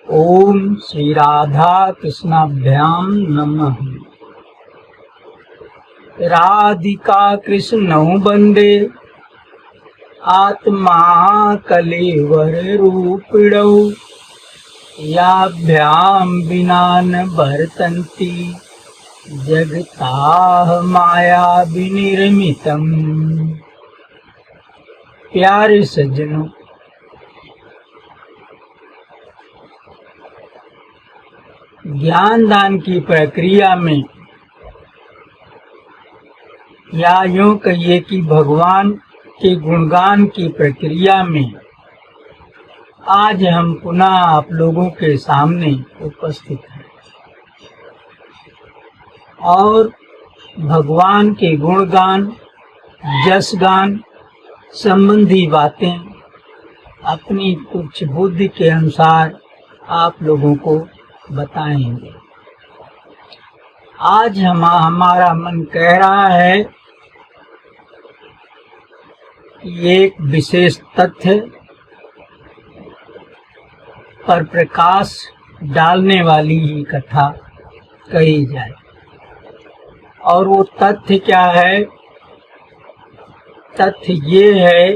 ओम श्री राधा कृष्णाभ्याम नमः। राधिका कृष्णौ वंदे आत्मा कलेवर रूपिणौ याभ्याम विना न वर्तन्ति जगताः माया विनिर्मितम्। प्यारे सज्जनों, ज्ञान दान की प्रक्रिया में या यूं कहिए कि भगवान के गुणगान की प्रक्रिया में आज हम पुनः आप लोगों के सामने उपस्थित हैं और भगवान के गुणगान, जसगान संबंधी बातें अपनी तुच्छ बुद्धि के अनुसार आप लोगों को बताएंगे। आज हमारा मन कह रहा है कि एक विशेष तथ्य पर प्रकाश डालने वाली ही कथा कही जाए। और वो तथ्य क्या है? तथ्य ये है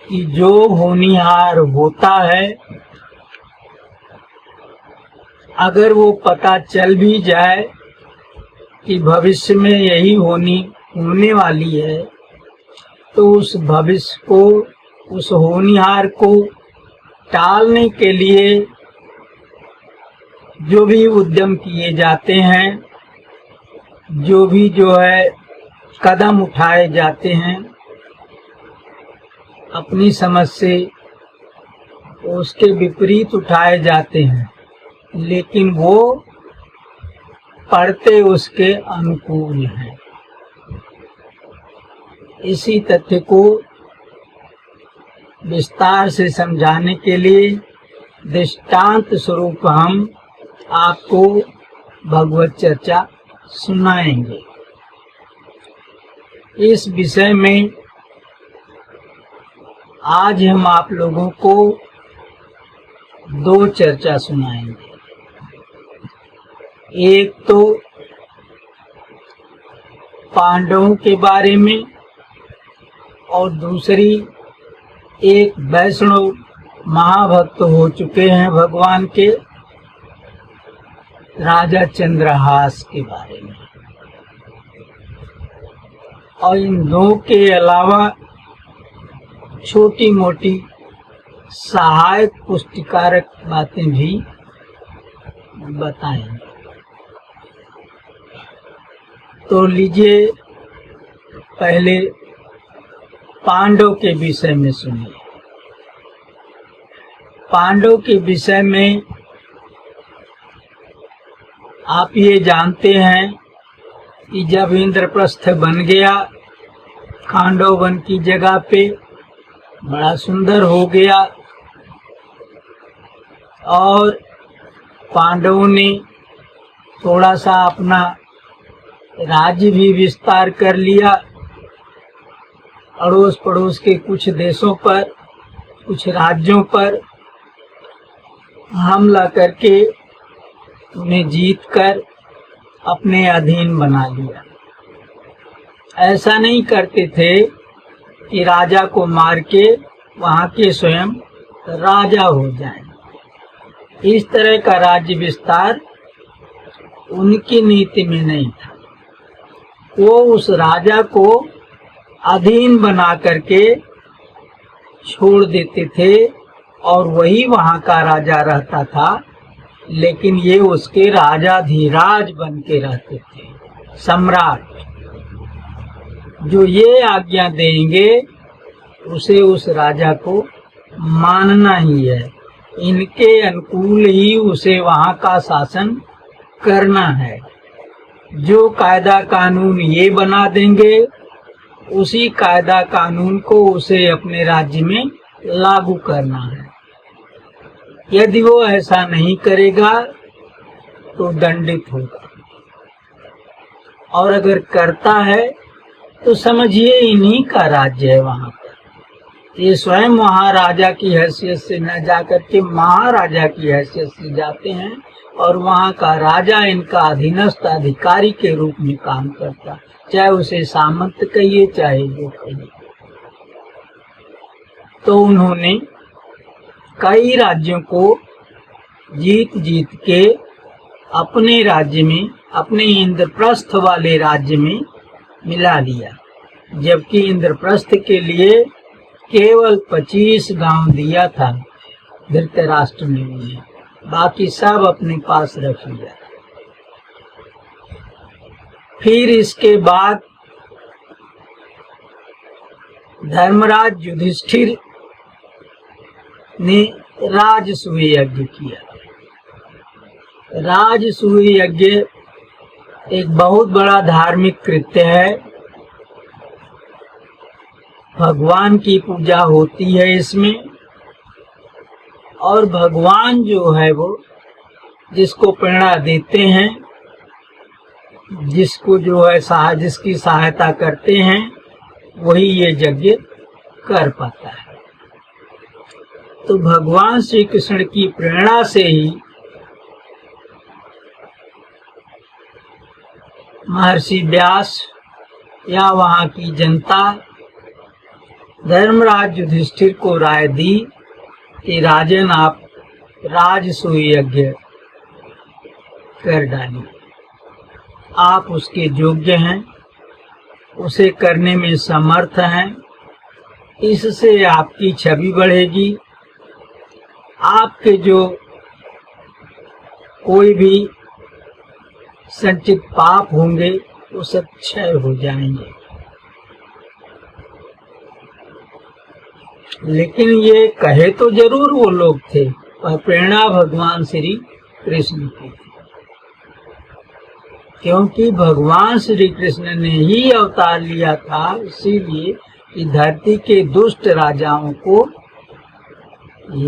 कि जो होनिहार होता है, अगर वो पता चल भी जाए कि भविष्य में यही होने वाली है, तो उस भविष्य को, उस होनिहार को टालने के लिए जो भी उद्यम किए जाते हैं, जो कदम उठाए जाते हैं, अपनी समझ से उसके विपरीत उठाए जाते हैं, लेकिन वो पढ़ते उसके अनुकूल हैं। इसी तथ्य को विस्तार से समझाने के लिए दृष्टांत स्वरूप हम आपको भगवत चर्चा सुनाएंगे। इस विषय में आज हम आप लोगों को दो चर्चा सुनाएंगे। एक तो पांडवों के बारे में और दूसरी एक वैष्णव महाभक्त हो चुके हैं भगवान के, राजा चंद्रहास के बारे में। और इन दो के अलावा छोटी मोटी सहायक पुष्टिकारक बातें भी बताएंगे। तो लीजिए पहले पांडव के विषय में सुनिए। पांडव के विषय में आप ये जानते हैं कि जब इंद्रप्रस्थ बन गया, खांडव वन की जगह पे बड़ा सुंदर हो गया और पांडवों ने थोड़ा सा अपना राज्य भी विस्तार कर लिया। अड़ोस पड़ोस के कुछ देशों पर, कुछ राज्यों पर हमला करके उन्हें जीतकर अपने अधीन बना लिया। ऐसा नहीं करते थे कि राजा को मार के वहाँ के स्वयं राजा हो जाएं। इस तरह का राज्य विस्तार उनकी नीति में नहीं था। वो उस राजा को अधीन बना करके छोड़ देते थे और वही वहाँ का राजा रहता था, लेकिन ये उसके राजाधिराज बन के रहते थे, सम्राट। जो ये आज्ञा देंगे उसे उस राजा को मानना ही है, इनके अनुकूल ही उसे वहाँ का शासन करना है। जो कायदा कानून ये बना देंगे, उसी कायदा कानून को उसे अपने राज्य में लागू करना है। यदि वो ऐसा नहीं करेगा तो दंडित होगा, और अगर करता है तो समझिए इन्हीं का राज्य है वहाँ पर। ये स्वयं महाराजा की हैसियत से न जाकर के महाराजा की हैसियत से जाते हैं और वहाँ का राजा इनका अधीनस्थ अधिकारी के रूप में काम करता, चाहे उसे सामंत कहिए चाहे जो कहिए। तो उन्होंने कई राज्यों को जीत जीत के अपने राज्य में, अपने इंद्रप्रस्थ वाले राज्य में मिला लिया, जबकि इंद्रप्रस्थ के लिए केवल 25 गांव दिया था धृतराष्ट्र ने उन्हें, बाकी सब अपने पास रख लिया। फिर इसके बाद धर्मराज युधिष्ठिर ने राजसूय यज्ञ किया। राजसूय यज्ञ एक बहुत बड़ा धार्मिक कृत्य है। भगवान की पूजा होती है इसमें, और भगवान जो है वो जिसको प्रेरणा देते हैं, जिसको जो है जिसकी सहायता करते हैं, वही ये यज्ञ कर पाता है। तो भगवान श्री कृष्ण की प्रेरणा से ही महर्षि व्यास या वहाँ की जनता धर्मराज युधिष्ठिर को राय दी कि राजन आप राजसूय यज्ञ कर डालिए, आप उसके योग्य हैं, उसे करने में समर्थ हैं, इससे आपकी छवि बढ़ेगी, आपके जो कोई भी संचित पाप होंगे वो सब क्षय हो जाएंगे। लेकिन ये कहे तो जरूर वो लोग थे, पर प्रेरणा भगवान श्री कृष्ण की थी, क्योंकि भगवान श्री कृष्ण ने ही अवतार लिया था, इसीलिए कि धरती के दुष्ट राजाओं को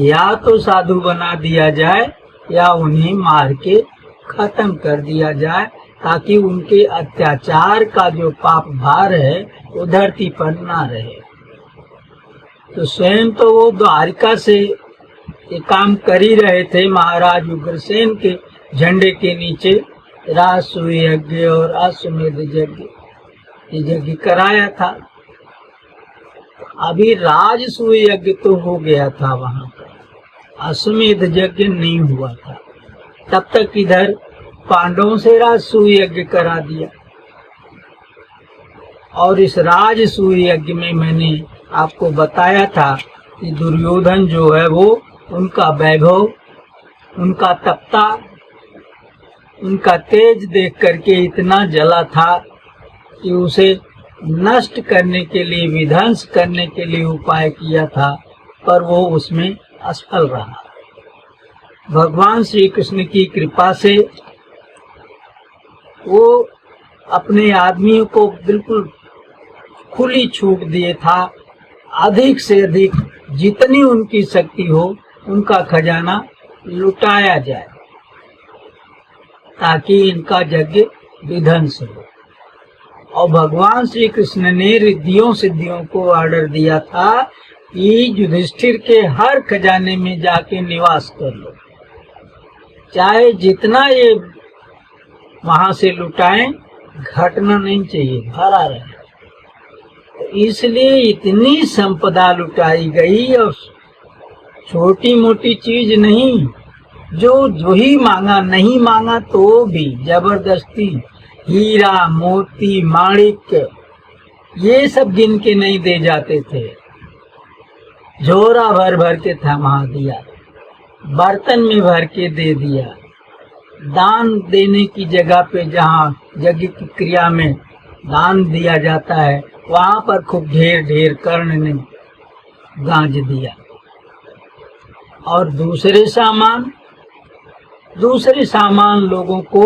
या तो साधु बना दिया जाए या उन्हें मार के खत्म कर दिया जाए, ताकि उनके अत्याचार का जो पाप भार है वो धरती पर ना रहे। तो स्वयं तो वो द्वारिका से ये काम कर ही रहे थे। महाराज उग्रसेन के झंडे के नीचे राजसूय यज्ञ और अश्वमेध यज्ञ ये यज्ञ कराया था। अभी राजसूय यज्ञ तो हो गया था वहां पर, अश्वमेध यज्ञ नहीं हुआ था। तब तक इधर पांडवों से राजसूय यज्ञ करा दिया। और इस राजसूय यज्ञ में मैंने आपको बताया था कि दुर्योधन जो है वो उनका वैभव, उनका तपता, उनका तेज देख करके इतना जला था कि उसे नष्ट करने के लिए, विध्वंस करने के लिए उपाय किया था, पर वो उसमें असफल रहा। भगवान श्री कृष्ण की कृपा से वो अपने आदमियों को बिल्कुल खुली छूट दिए था, अधिक से अधिक जितनी उनकी शक्ति हो उनका खजाना लुटाया जाए, ताकि इनका यज्ञ विध्वंस हो। और भगवान श्री कृष्ण ने रिद्धियों सिद्धियों को ऑर्डर दिया था कि युधिष्ठिर के हर खजाने में जाके निवास कर लो, चाहे जितना ये वहां से लुटाएं, घटना नहीं चाहिए, भरा रहे। तो इसलिए इतनी संपदा लुटाई गई, और छोटी मोटी चीज नहीं, जो ही मांगा, नहीं मांगा तो भी जबरदस्ती हीरा मोती माणिक ये सब गिन के नहीं दे जाते थे, झोरा भर भर के थमा दिया, बर्तन में भर के दे दिया। दान देने की जगह पे जहाँ यज्ञ की क्रिया में दान दिया जाता है, वहां पर खूब ढेर ढेर कर्ण ने गांज दिया। और दूसरे सामान लोगों को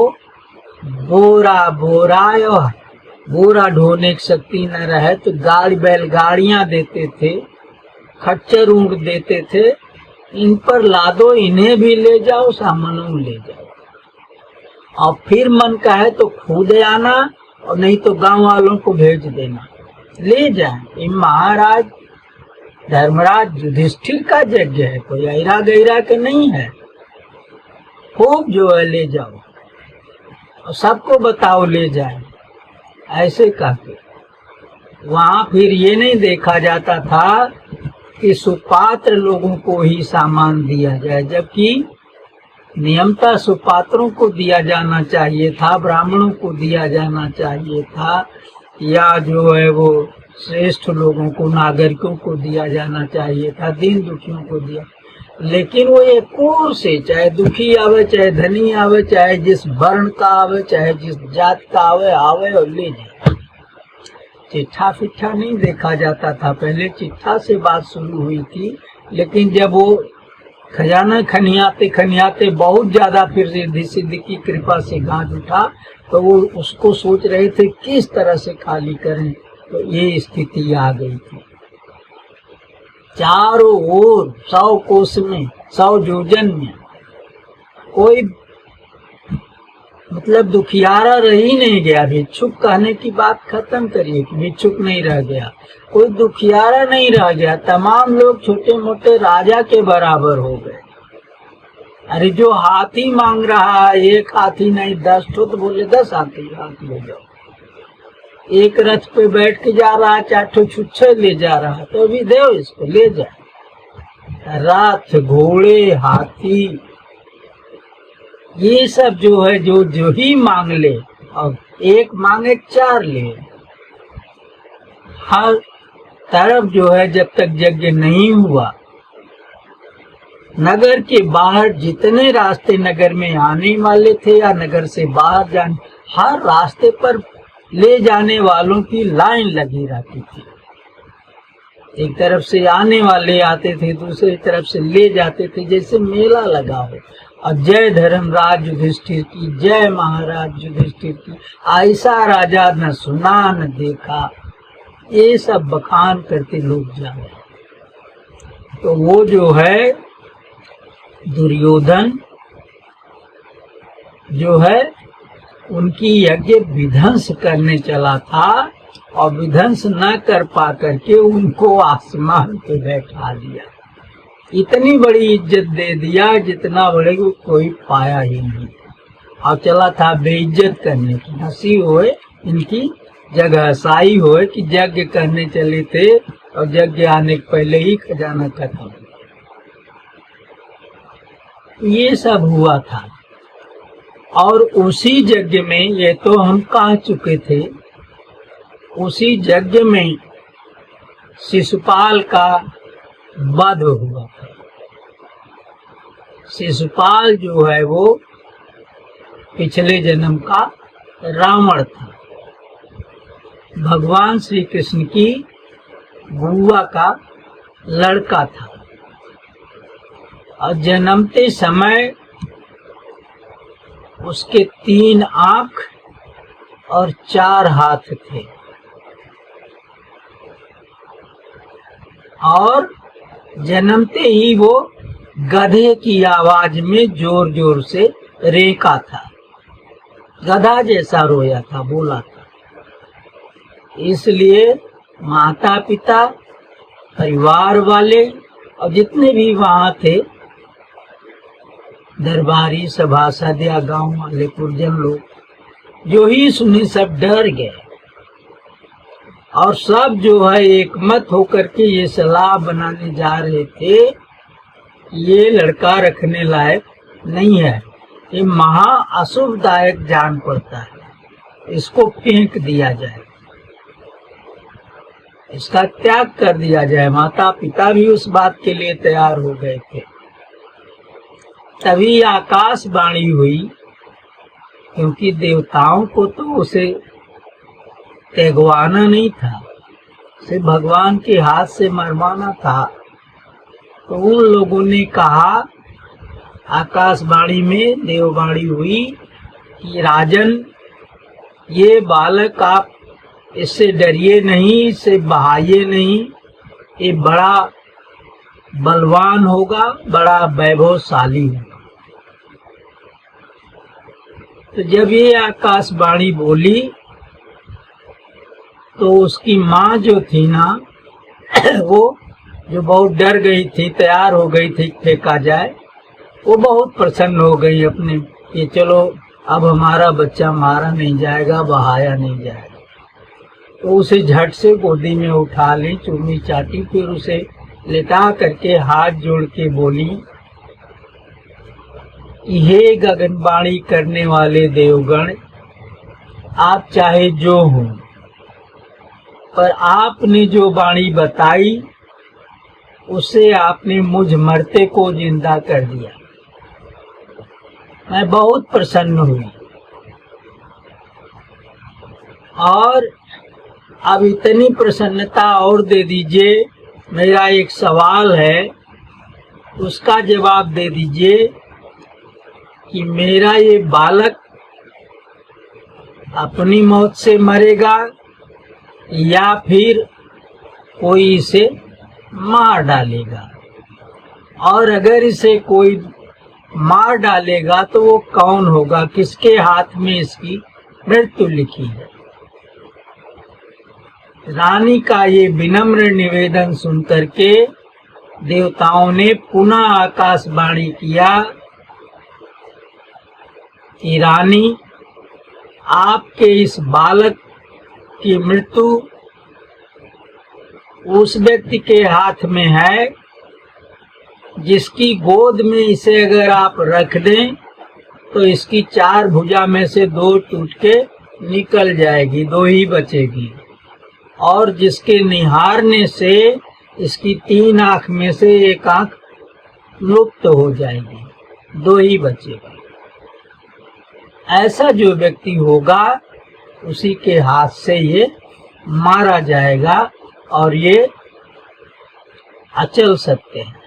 बोरा ढोने की शक्ति न रहे तो बैलगाड़ियां देते थे, खच्चर ऊंट देते थे, इन पर लादो, इन्हें भी ले जाओ, सामानों ले जाओ। और फिर मन का है तो खुद आना, और नहीं तो गांव वालों को भेज देना, ले जाए। ये महाराज धर्मराज युधिष्ठिर का यज्ञ है, कोई ऐरा गैरा के नहीं है। खूब जो है ले जाओ और सबको बताओ ले जाए, ऐसे कहते। वहां फिर ये नहीं देखा जाता था कि सुपात्र लोगों को ही सामान दिया जाए, जबकि नियमतः सुपात्रों को दिया जाना चाहिए था, ब्राह्मणों को दिया जाना चाहिए था, या जो है वो श्रेष्ठ लोगों को, नागरिकों को दिया जाना चाहिए था, दीन दुखियों को दिया। लेकिन वो एक और से, चाहे दुखी आवे, चाहे धनी आवे, चाहे जिस वर्ण का आवे, चाहे जिस जात का आवे, आवे और ले जाए। चिट्ठा फिट्ठा नहीं देखा जाता था। पहले चिट्ठा से बात शुरू हुई थी, लेकिन जब वो खजाना खनियाते खनियाते बहुत ज्यादा फिर रिद्धि सिद्धि की कृपा से गांठ उठा, तो वो उसको सोच रहे थे किस तरह से खाली करें, तो ये स्थिति आ गई थी। चारों ओर 100 कोस में, 100 योजन में कोई मतलब दुखियारा रह ही नहीं गया। भिक्षुक कहने की बात खत्म करिए कि भिक्षुक नहीं रह गया, कोई दुखियारा नहीं रह गया। तमाम लोग छोटे मोटे राजा के बराबर हो गए। अरे जो हाथी मांग रहा है, एक हाथी नहीं 10 तो बोले 10 हाथी ले जाओ। एक रथ पे बैठ के जा रहा है, 4 छुच्छे ले जा रहा है, तो भी दो इसको ले जाए। रथ, घोड़े, हाथी, ये सब जो है जो ही मांग ले, और एक मांगे 4 ले। हर तरफ जो है जब तक यज्ञ नहीं हुआ, नगर के बाहर जितने रास्ते नगर में आने वाले थे या नगर से बाहर जाने, हर रास्ते पर ले जाने वालों की लाइन लगी रहती थी। एक तरफ से आने वाले आते थे, दूसरी तरफ से ले जाते थे, जैसे मेला लगा हो। और जय धर्मराज युधिष्ठिर की, जय महाराज युधिष्ठिर की, ऐसा राजा न सुना न देखा, ये सब बखान करते लोग जा रहे। तो वो जो है दुर्योधन जो है उनकी यज्ञ विध्वंस करने चला था, और विध्वंस न कर पा करके उनको आसमान पे बैठा दिया। इतनी बड़ी इज्जत दे दिया जितना बड़े को कोई पाया ही नहीं, और चला था बेइज्जत करने की। हंसी होए इनकी जगह हसाई होए कि यज्ञ करने चले थे और यज्ञ आने के पहले ही खजाना खत्म। ये सब हुआ था। और उसी यज्ञ में, ये तो हम कह चुके थे, उसी यज्ञ में शिशुपाल का वध हुआ था। शिशुपाल जो है वो पिछले जन्म का रावण था, भगवान श्री कृष्ण की बुआ का लड़का था। और जन्मते समय उसके 3 आंख और 4 हाथ थे, और जन्मते ही वो गधे की आवाज में जोर जोर से रेका था, गधा जैसा रोया था, बोला था। इसलिए माता पिता, परिवार वाले और जितने भी वहां थे, दरबारी सभासद या गांव वाले पुरजन लोग, जो ही सुने सब डर गए। और सब जो है एक मत होकर के ये सलाह बनाने जा रहे थे, ये लड़का रखने लायक नहीं है, ये महा अशुभदायक जान पड़ता है, इसको फेंक दिया जाए, इसका त्याग कर दिया जाए। माता पिता भी उस बात के लिए तैयार हो गए थे। तभी आकाशवाणी हुई, क्योंकि देवताओं को तो उसे त्यागवाना नहीं था, उसे भगवान के हाथ से मरवाना था। तो उन लोगों ने कहा, आकाशवाणी में देववाणी हुई कि राजन, ये बालक आप इससे डरिए नहीं, इससे बहाइए नहीं, ये बड़ा बलवान होगा, बड़ा वैभवशाली होगा। तो जब ये आकाशवाणी बोली तो उसकी माँ जो थी ना, वो जो बहुत डर गई थी, तैयार हो गई थी फेंका जाए, वो बहुत प्रसन्न हो गई अपने कि चलो अब हमारा बच्चा मारा नहीं जाएगा, बहाया नहीं जाएगा। तो उसे झट से गोदी में उठा ली, चूमी चाटी, फिर उसे लेटा करके हाथ जोड़ के बोली, हे गगनबाणी करने वाले देवगण, आप चाहे जो हो, पर आपने जो वाणी बताई उससे आपने मुझ मरते को जिंदा कर दिया। मैं बहुत प्रसन्न हुई। और अब इतनी प्रसन्नता और दे दीजिए, मेरा एक सवाल है, उसका जवाब दे दीजिए कि मेरा ये बालक अपनी मौत से मरेगा या फिर कोई इसे मार डालेगा, और अगर इसे कोई मार डालेगा तो वो कौन होगा, किसके हाथ में इसकी मृत्यु लिखी है। रानी का ये विनम्र निवेदन सुनकर के देवताओं ने पुनः आकाशवाणी किया कि रानी, आपके इस बालक की मृत्यु उस व्यक्ति के हाथ में है जिसकी गोद में इसे अगर आप रख दें तो इसकी 4 भुजा में से 2 टूट के निकल जाएगी, 2 ही बचेगी, और जिसके निहारने से इसकी 3 आंख में से 1 आंख लुप्त हो जाएगी, 2 ही बचेगी। ऐसा जो व्यक्ति होगा उसी के हाथ से ये मारा जाएगा, और ये अचल सत्य है।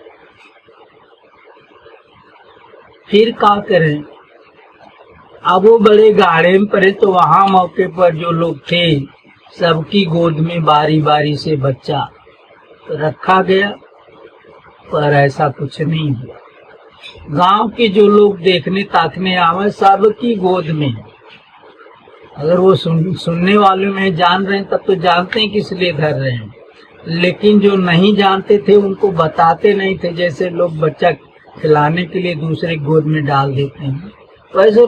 फिर क्या करें? अब वो बड़े गाढ़े में पड़े, तो वहां मौके पर जो लोग थे सबकी गोद में बारी बारी से बच्चा रखा गया, पर ऐसा कुछ नहीं हुआ। गांव के जो लोग देखने ताकने आवे, सबकी गोद में है। अगर वो सुनने वालों में जान रहे हैं तब तो जानते हैं किस लिए धर रहे हैं, लेकिन जो नहीं जानते थे उनको बताते नहीं थे। जैसे लोग बच्चा खिलाने के लिए दूसरे गोद में डाल देते हैं, वैसे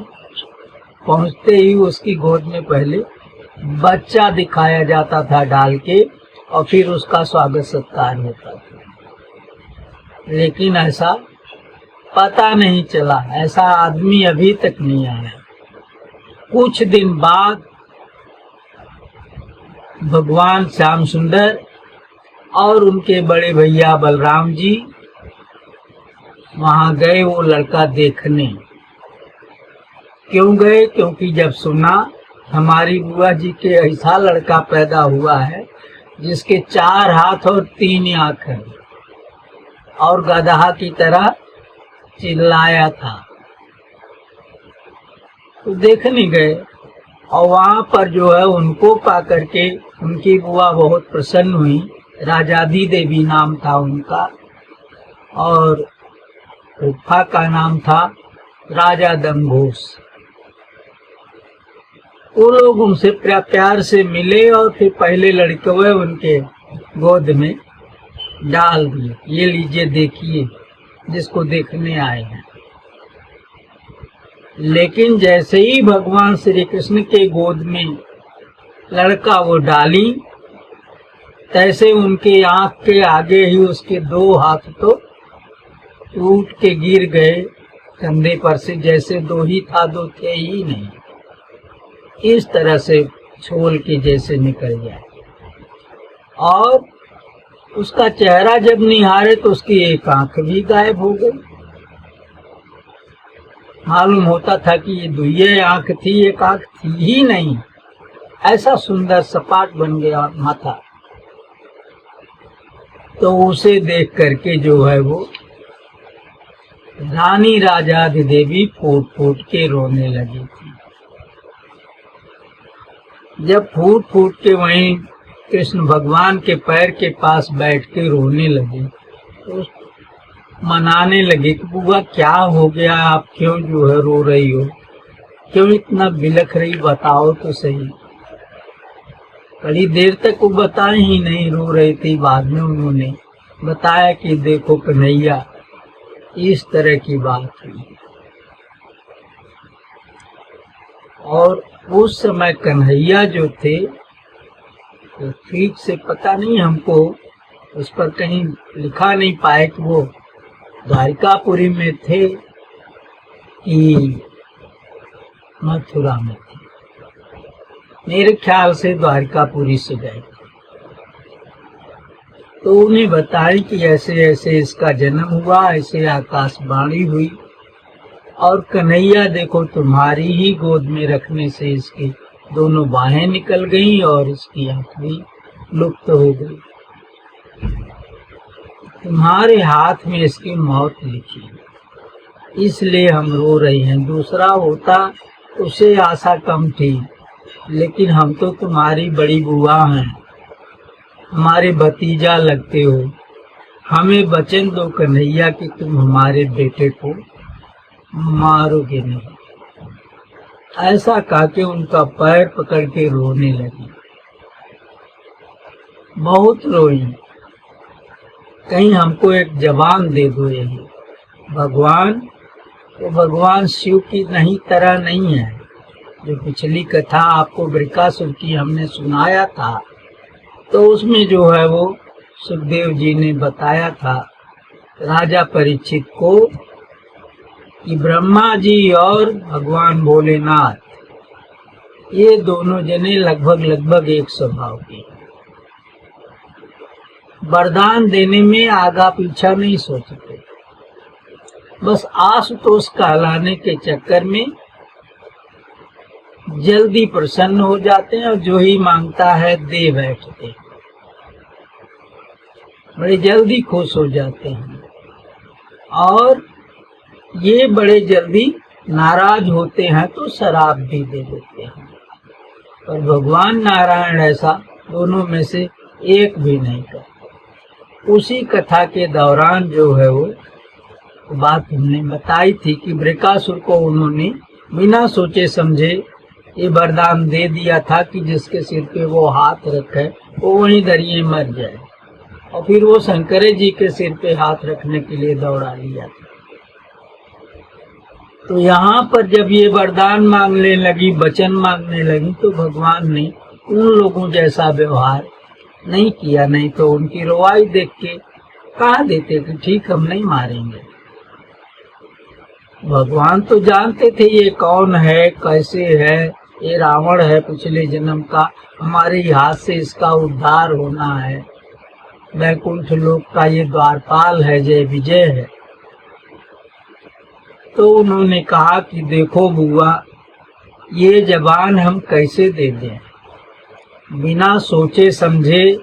पहुंचते ही उसकी गोद में पहले बच्चा दिखाया जाता था डाल के, और फिर उसका स्वागत सत्कार होता था। लेकिन ऐसा पता नहीं चला, ऐसा आदमी अभी तक नहीं आया। कुछ दिन बाद भगवान श्याम सुंदर और उनके बड़े भैया बलराम जी वहां गए वो लड़का देखने। क्यों गए? क्योंकि जब सुना हमारी बुआ जी के ऐसा लड़का पैदा हुआ है जिसके 4 हाथ और 3 आंख है, और गधा की तरह चिल्लाया था, तो देखने गए। और वहां पर जो है उनको पा करके उनकी बुआ बहुत प्रसन्न हुई। राजादी देवी नाम था उनका, और फूफा का नाम था राजा दंघोष। वो लोग उनसे प्यार से मिले और फिर पहले लड़के हुए उनके गोद में डाल दिए। ये लीजिए, देखिए, जिसको देखने आए हैं। लेकिन जैसे ही भगवान श्री कृष्ण के गोद में लड़का वो डाली, तैसे उनके आंख के आगे ही उसके 2 हाथ तो टूट के गिर गए कंधे पर से, जैसे 2 ही था, 2 थे ही नहीं। इस तरह से छोल के जैसे निकल जाए। और उसका चेहरा जब निहारे तो उसकी 1 आंख भी गायब हो गई। मालूम होता था कि ये 2 आंख थी, 1 आंख थी ही नहीं। ऐसा सुंदर सपाट बन गया माथा। तो उसे देख करके जो है वो रानी राजाधिदेवी फूट फूट के रोने लगी थी। जब फूट फूट के वहीं कृष्ण भगवान के पैर के पास बैठ के रोने लगे, तो मनाने लगे कि बुआ क्या हो गया, आप क्यों जो है रो रही हो, क्यों इतना बिलख रही, बताओ तो सही। बड़ी देर तक वो बताए ही नहीं, रो रही थी। बाद में उन्होंने बताया कि देखो कन्हैया, इस तरह की बात हुई। और उस समय कन्हैया जो थे, तो ठीक से पता नहीं, हमको उस पर कहीं लिखा नहीं पाए कि वो द्वारिकापुरी में थे कि मथुरा में थे। मेरे ख्याल से द्वारिकापुरी से गए। तो उन्हें बताएं कि ऐसे ऐसे इसका जन्म हुआ, ऐसे आकाशवाणी हुई, और कन्हैया देखो तुम्हारी ही गोद में रखने से इसकी दोनों बाहें निकल गईं और इसकी आंख भी लुप्त हो गई। तुम्हारे हाथ में इसकी मौत लिखी, इसलिए हम रो रहे हैं। दूसरा होता उसे आशा कम थी, लेकिन हम तो तुम्हारी बड़ी बुआ हैं, हमारे भतीजा लगते हो। हमें वचन दो कन्हैया कि तुम हमारे बेटे को मारोगे नहीं। ऐसा कह के उनका पैर पकड़ के रोने लगी। बहुत रोई। कहीं हमको एक जवान दे दो। यही भगवान तो भगवान शिव की नहीं तरह नहीं है। जो पिछली कथा आपको बृकासुर की हमने सुनाया था, तो उसमें जो है वो सुखदेव जी ने बताया था राजा परीक्षित को कि ब्रह्मा जी और भगवान भोलेनाथ ये दोनों जने लगभग एक स्वभाव के, वरदान देने में आगा पीछा नहीं सोचते, बस आशुतोष कहलाने के चक्कर में जल्दी प्रसन्न हो जाते हैं और जो ही मांगता है दे बैठते हैं, बड़े जल्दी खुश हो जाते हैं। और ये बड़े जल्दी नाराज होते हैं तो शराब भी दे देते हैं। पर भगवान नारायण ऐसा दोनों में से एक भी नहीं करते। उसी कथा के दौरान जो है वो बात हमने बताई थी कि बृकासुर को उन्होंने बिना सोचे समझे ये वरदान दे दिया था कि जिसके सिर पे वो हाथ रखे वो वहीं दरिये मर जाए, और फिर वो शंकरे जी के सिर पे हाथ रखने के लिए दौड़ा लिया था। तो यहाँ पर जब ये वरदान मांगने लगी, वचन मांगने लगी, तो भगवान ने उन लोगों जैसा व्यवहार नहीं किया। नहीं तो उनकी रोवाई देख के कहा देते कि ठीक हम नहीं मारेंगे। भगवान तो जानते थे ये कौन है, कैसे है, ये रावण है पिछले जन्म का, हमारे हाथ से इसका उद्धार होना है, वैकुंठ लोक का ये द्वारपाल है, जय विजय है। तो उन्होंने कहा कि देखो बुआ, ये जबान हम कैसे दे दें, बिना सोचे समझे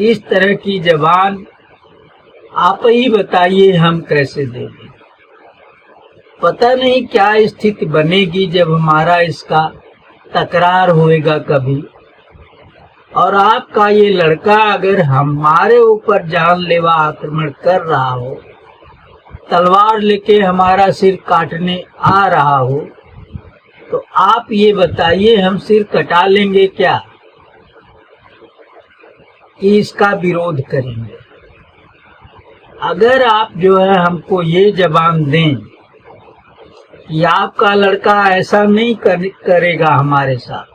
इस तरह की जबान आप ही बताइए हम कैसे दे दें। पता नहीं क्या स्थिति बनेगी जब हमारा इसका तकरार होएगा कभी, और आपका ये लड़का अगर हमारे ऊपर जानलेवा आक्रमण कर रहा हो, तलवार लेके हमारा सिर काटने आ रहा हो, तो आप ये बताइए हम सिर कटा लेंगे क्या कि इसका विरोध करेंगे? अगर आप जो है हमको ये जबान दें कि आपका लड़का ऐसा नहीं करेगा हमारे साथ,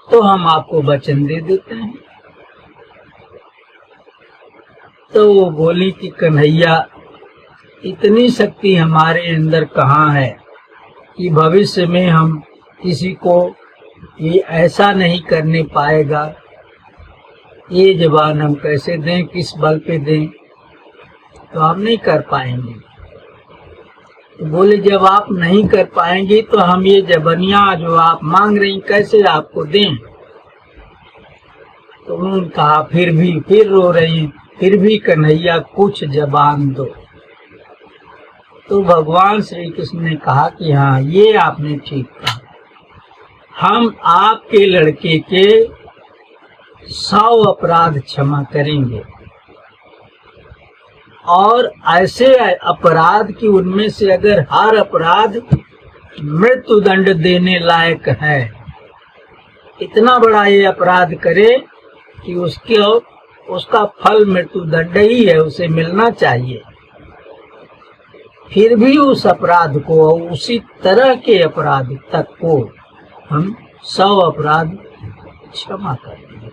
तो हम आपको वचन दे देते हैं। तो वो बोली कि कन्हैया, इतनी शक्ति हमारे अंदर कहाँ है कि भविष्य में हम किसी को ये ऐसा नहीं करने पाएगा। ये जबान हम कैसे दें, किस बल पे दें, तो हम नहीं कर पाएंगे। तो बोले जब आप नहीं कर पाएंगे तो हम ये जबनिया जो आप मांग रही कैसे आपको दें? तो उन्होंने कहा फिर रो रही, फिर भी कन्हैया कुछ जबान दो। तो भगवान श्री कृष्ण ने कहा कि हाँ, ये आपने ठीक कहा, हम आपके लड़के के 100 अपराध क्षमा करेंगे, और ऐसे अपराध की उनमें से अगर हर अपराध मृत्यु दंड देने लायक है, इतना बड़ा ये अपराध करे कि उसके उसका फल मृत्युदंड ही है, उसे मिलना चाहिए। फिर भी उस अपराध को, उसी तरह के अपराध तक को हम 100 अपराध क्षमा कर दें,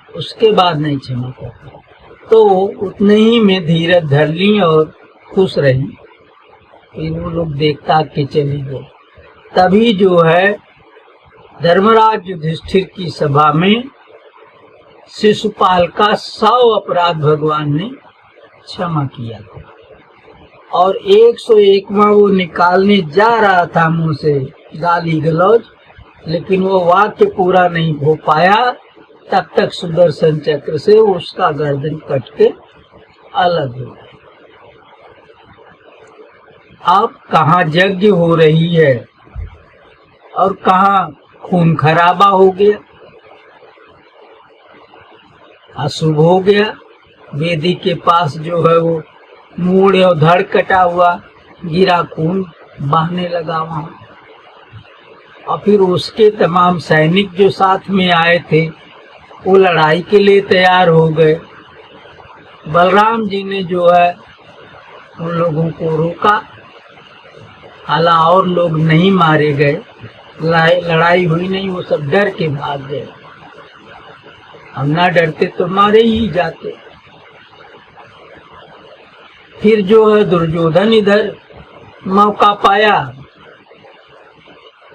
उसके बाद नहीं क्षमा करते तो उतने ही में धीरज धर ली और खुश रही। फिर वो लोग देखता के चली गए। तभी जो है धर्मराज युधिष्ठिर की सभा में शिशुपाल का 100 अपराध भगवान ने क्षमा किया था। और 101वां वो निकालने जा रहा था मुंह से गाली गलौज, लेकिन वो वाक्य पूरा नहीं हो पाया। तब तक सुदर्शन चक्र से उसका गर्दन कट के अलग हो गया। अब कहाँ यज्ञ हो रही है और कहाँ खून खराबा हो गया, अशुभ हो गया। वेदी के पास जो है वो मूड़ और धड़ कटा हुआ गिरा, खून बहने लगा वहां। और फिर उसके तमाम सैनिक जो साथ में आए थे वो लड़ाई के लिए तैयार हो गए। बलराम जी ने जो है उन लोगों को रोका, हालांकि और लोग नहीं मारे गए, लड़ाई हुई नहीं, वो सब डर के भाग गए। हम ना डरते तो मारे ही जाते। फिर जो है दुर्योधन इधर मौका पाया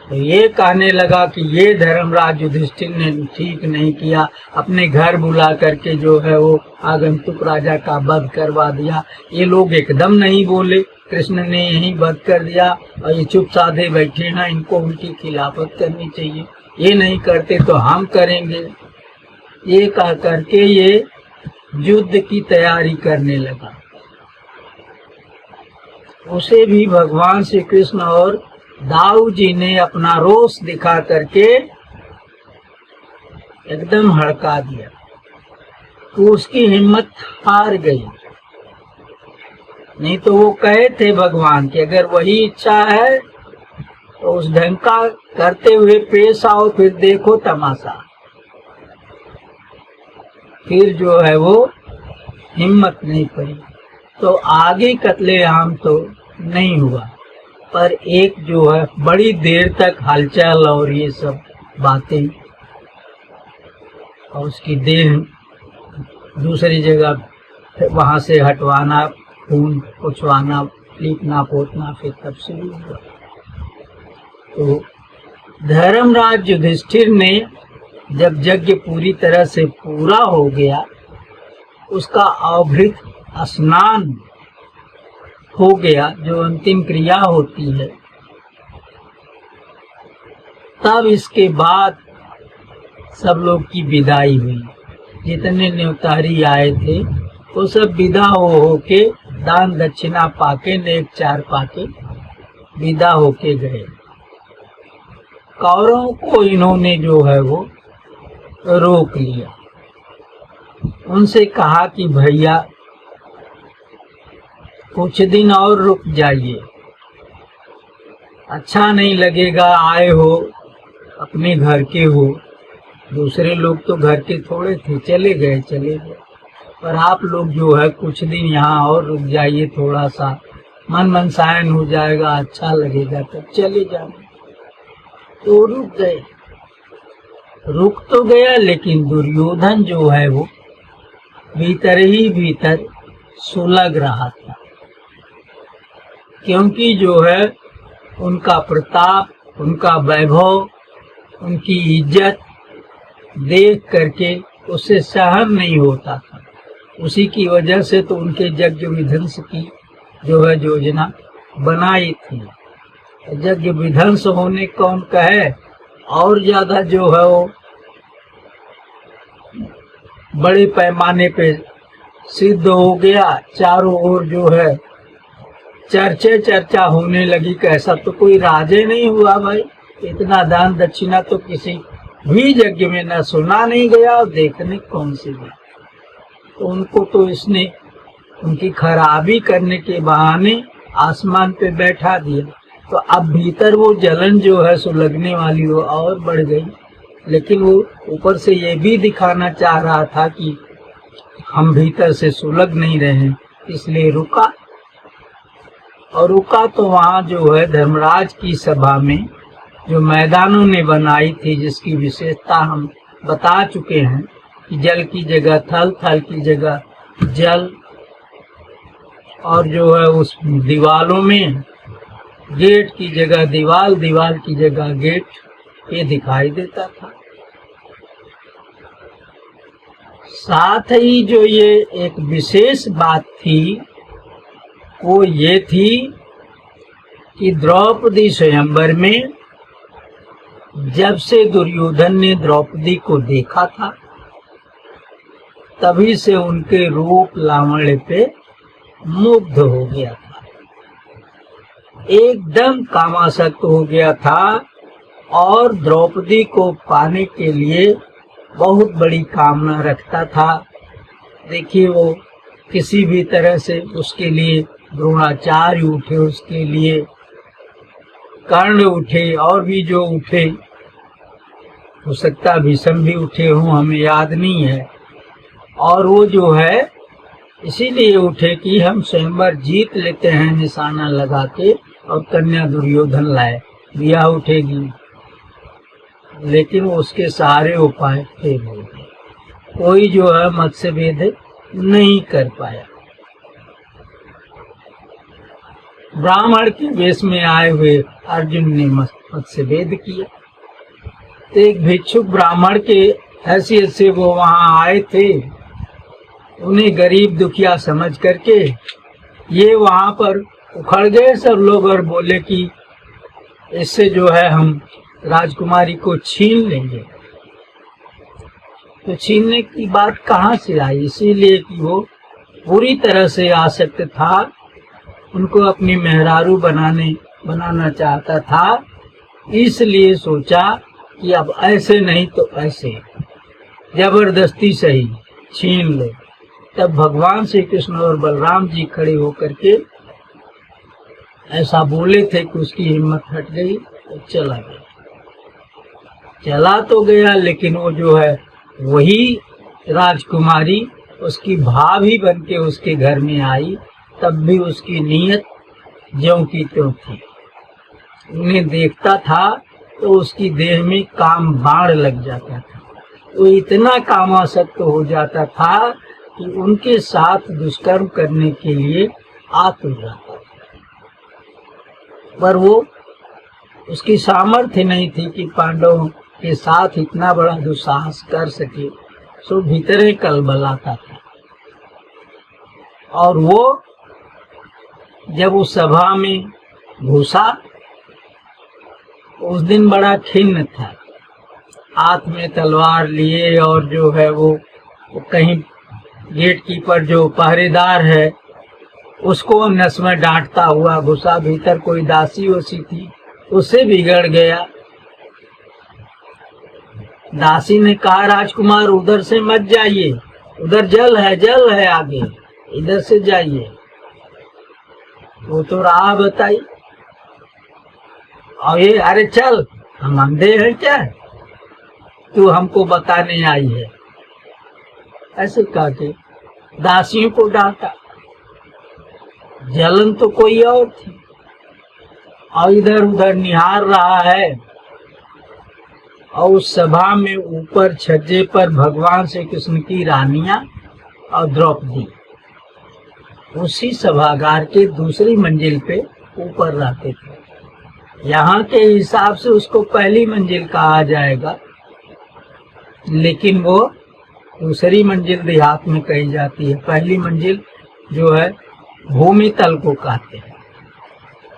तो ये कहने लगा कि ये धर्मराज युधिष्ठिर ने ठीक नहीं किया, अपने घर बुला करके जो है वो आगंतुक राजा का वध करवा दिया। ये लोग एकदम नहीं बोले, कृष्ण ने यही वध कर दिया और ये चुप साधे बैठे ना, इनको उनकी खिलाफत करनी चाहिए, ये नहीं करते तो हम करेंगे। ये कह करके ये युद्ध की तैयारी करने लगा। उसे भी भगवान श्री कृष्ण और दाऊ जी ने अपना रोष दिखा करके एकदम हड़का दिया, तो उसकी हिम्मत हार गई। नहीं तो वो कहे थे भगवान कि अगर वही इच्छा है तो उस ढंग का करते हुए पेश आओ, फिर देखो तमाशा। फिर जो है वो हिम्मत नहीं पड़ी, तो आगे कत्लेआम तो नहीं हुआ, पर एक जो है बड़ी देर तक हलचल और ये सब बातें, और उसकी देह दूसरी जगह वहां से हटवाना, खून पुछवाना, लीपना पोतना, फिर तब शुरू हुआ। तो धर्मराज युधिष्ठिर ने जब यज्ञ पूरी तरह से पूरा हो गया, उसका अवभृत स्नान हो गया, जो अंतिम क्रिया होती है, तब इसके बाद सब लोग की विदाई हुई। जितने न्योतारी आए थे वो सब विदा हो के दान दक्षिणा पाके, नेक चार पाके विदा होके गए। कौरवों को इन्होंने जो है वो रोक लिया, उनसे कहा कि भैया कुछ दिन और रुक जाइए, अच्छा नहीं लगेगा, आए हो अपने घर के हो, दूसरे लोग तो घर के थोड़े थे, चले गए, पर आप लोग जो है कुछ दिन यहाँ और रुक जाइए, थोड़ा सा मन मनसायन हो जाएगा, अच्छा लगेगा, तब चले जाना। तो रुक गए। रुक तो गया, लेकिन दुर्योधन जो है वो भीतर ही भीतर सुलग रहा था, क्योंकि जो है उनका प्रताप, उनका वैभव, उनकी इज्जत देख करके उसे सहन नहीं होता था। उसी की वजह से तो उनके यज्ञ विध्वंस की जो है योजना बनाई थी। यज्ञ विध्वंस होने कौन कहे, और ज्यादा जो है वो बड़े पैमाने पे सिद्ध हो गया। चारों ओर जो है चर्चा होने लगी कि ऐसा तो कोई राजे नहीं हुआ भाई, इतना दान दक्षिणा तो किसी भी यज्ञ में न सुना नहीं गया, और देखने कौन सी गई। तो उनको तो इसने उनकी खराबी करने के बहाने आसमान पे बैठा दिया। तो अब भीतर वो जलन जो है सुलगने वाली वो और बढ़ गई। लेकिन वो ऊपर से ये भी दिखाना चाह रहा था कि हम भीतर से सुलग नहीं रहे, इसलिए रुका। और रुका तो वहाँ जो है धर्मराज की सभा में जो मैदानों ने बनाई थी, जिसकी विशेषता हम बता चुके हैं कि जल की जगह थल, थल की जगह जल, और जो है उस दीवालों में गेट की जगह दीवाल, दीवाल की जगह गेट, ये दिखाई देता था। साथ ही जो ये एक विशेष बात थी वो ये थी कि द्रौपदी स्वयंवर में जब से दुर्योधन ने द्रौपदी को देखा था, तभी से उनके रूप लावण्य पे मुग्ध हो गया था, एकदम कामासक्त हो गया था और द्रौपदी को पाने के लिए बहुत बड़ी कामना रखता था। देखिए, वो किसी भी तरह से उसके लिए द्रोणाचार्य उठे, उसके लिए कर्ण उठे, और भी जो उठे, हो सकता भीष्म भी उठे हों, हमें याद नहीं है। और वो जो है इसीलिए उठे कि हम स्वयंवर जीत लेते हैं निशाना लगा के, और कन्या दुर्योधन लाए, रिया उठेगी। लेकिन उसके सारे उपाय फेल हो गए, कोई जो है मत्स्य भेद नहीं कर पाया। ब्राह्मण के वेश में आए हुए अर्जुन ने मत्स्य भेद किया। तो एक भिक्षुक ब्राह्मण के हैसियत से वो वहां आए थे, उन्हें गरीब दुखिया समझ करके ये वहां पर उखड़ गए सब लोग और बोले कि इससे जो है हम राजकुमारी को छीन लेंगे। तो छीनने की बात कहाँ से आई? इसीलिए कि वो पूरी तरह से आसक्त था, उनको अपनी मेहरारू बनाना चाहता था। इसलिए सोचा कि अब ऐसे नहीं तो ऐसे, जबरदस्ती सही छीन लो। तब भगवान श्री कृष्ण और बलराम जी खड़े होकर के ऐसा बोले थे कि उसकी हिम्मत हट गई और चला गया। चला तो गया, लेकिन वो जो है वही राजकुमारी उसकी भाभी बन के उसके घर में आई, तब भी उसकी नीयत ज्यों की त्यों थी। उन्हें देखता था तो उसकी देह में काम बाण लग जाता था, वो इतना कामासक्त हो जाता था कि उनके साथ दुष्कर्म करने के लिए आतुर रहता था। पर वो उसकी सामर्थ्य नहीं थी कि पांडवों के साथ इतना बड़ा दुस्साहस कर सके, सो भीतरे कलबलाता था। और वो जब उस सभा में घुसा, उस दिन बड़ा खिन्न था, हाथ में तलवार लिए, और जो है वो कहीं गेट कीपर जो पहरेदार है उसको नस में डांटता हुआ घुसा। भीतर कोई दासी ओसी थी, उससे बिगड़ गया। दासी ने कहा, राजकुमार उधर से मत जाइए, उधर जल है आगे, इधर से जाइए। वो तो राह बताई, और ये अरे चल, हम अंधे हैं क्या, तू हमको बताने आई है, ऐसे कह के दासियों को डांटा। जलन तो कोई और थी, और इधर उधर निहार रहा है। और उस सभा में ऊपर छज्जे पर भगवान श्री कृष्ण की रानियां और द्रौपदी उसी सभागार के दूसरी मंजिल पे ऊपर रहते थे। यहाँ के हिसाब से उसको पहली मंजिल कहा जाएगा, लेकिन वो दूसरी मंजिल देहात में कही जाती है। पहली मंजिल जो है भूमि तल को कहते हैं।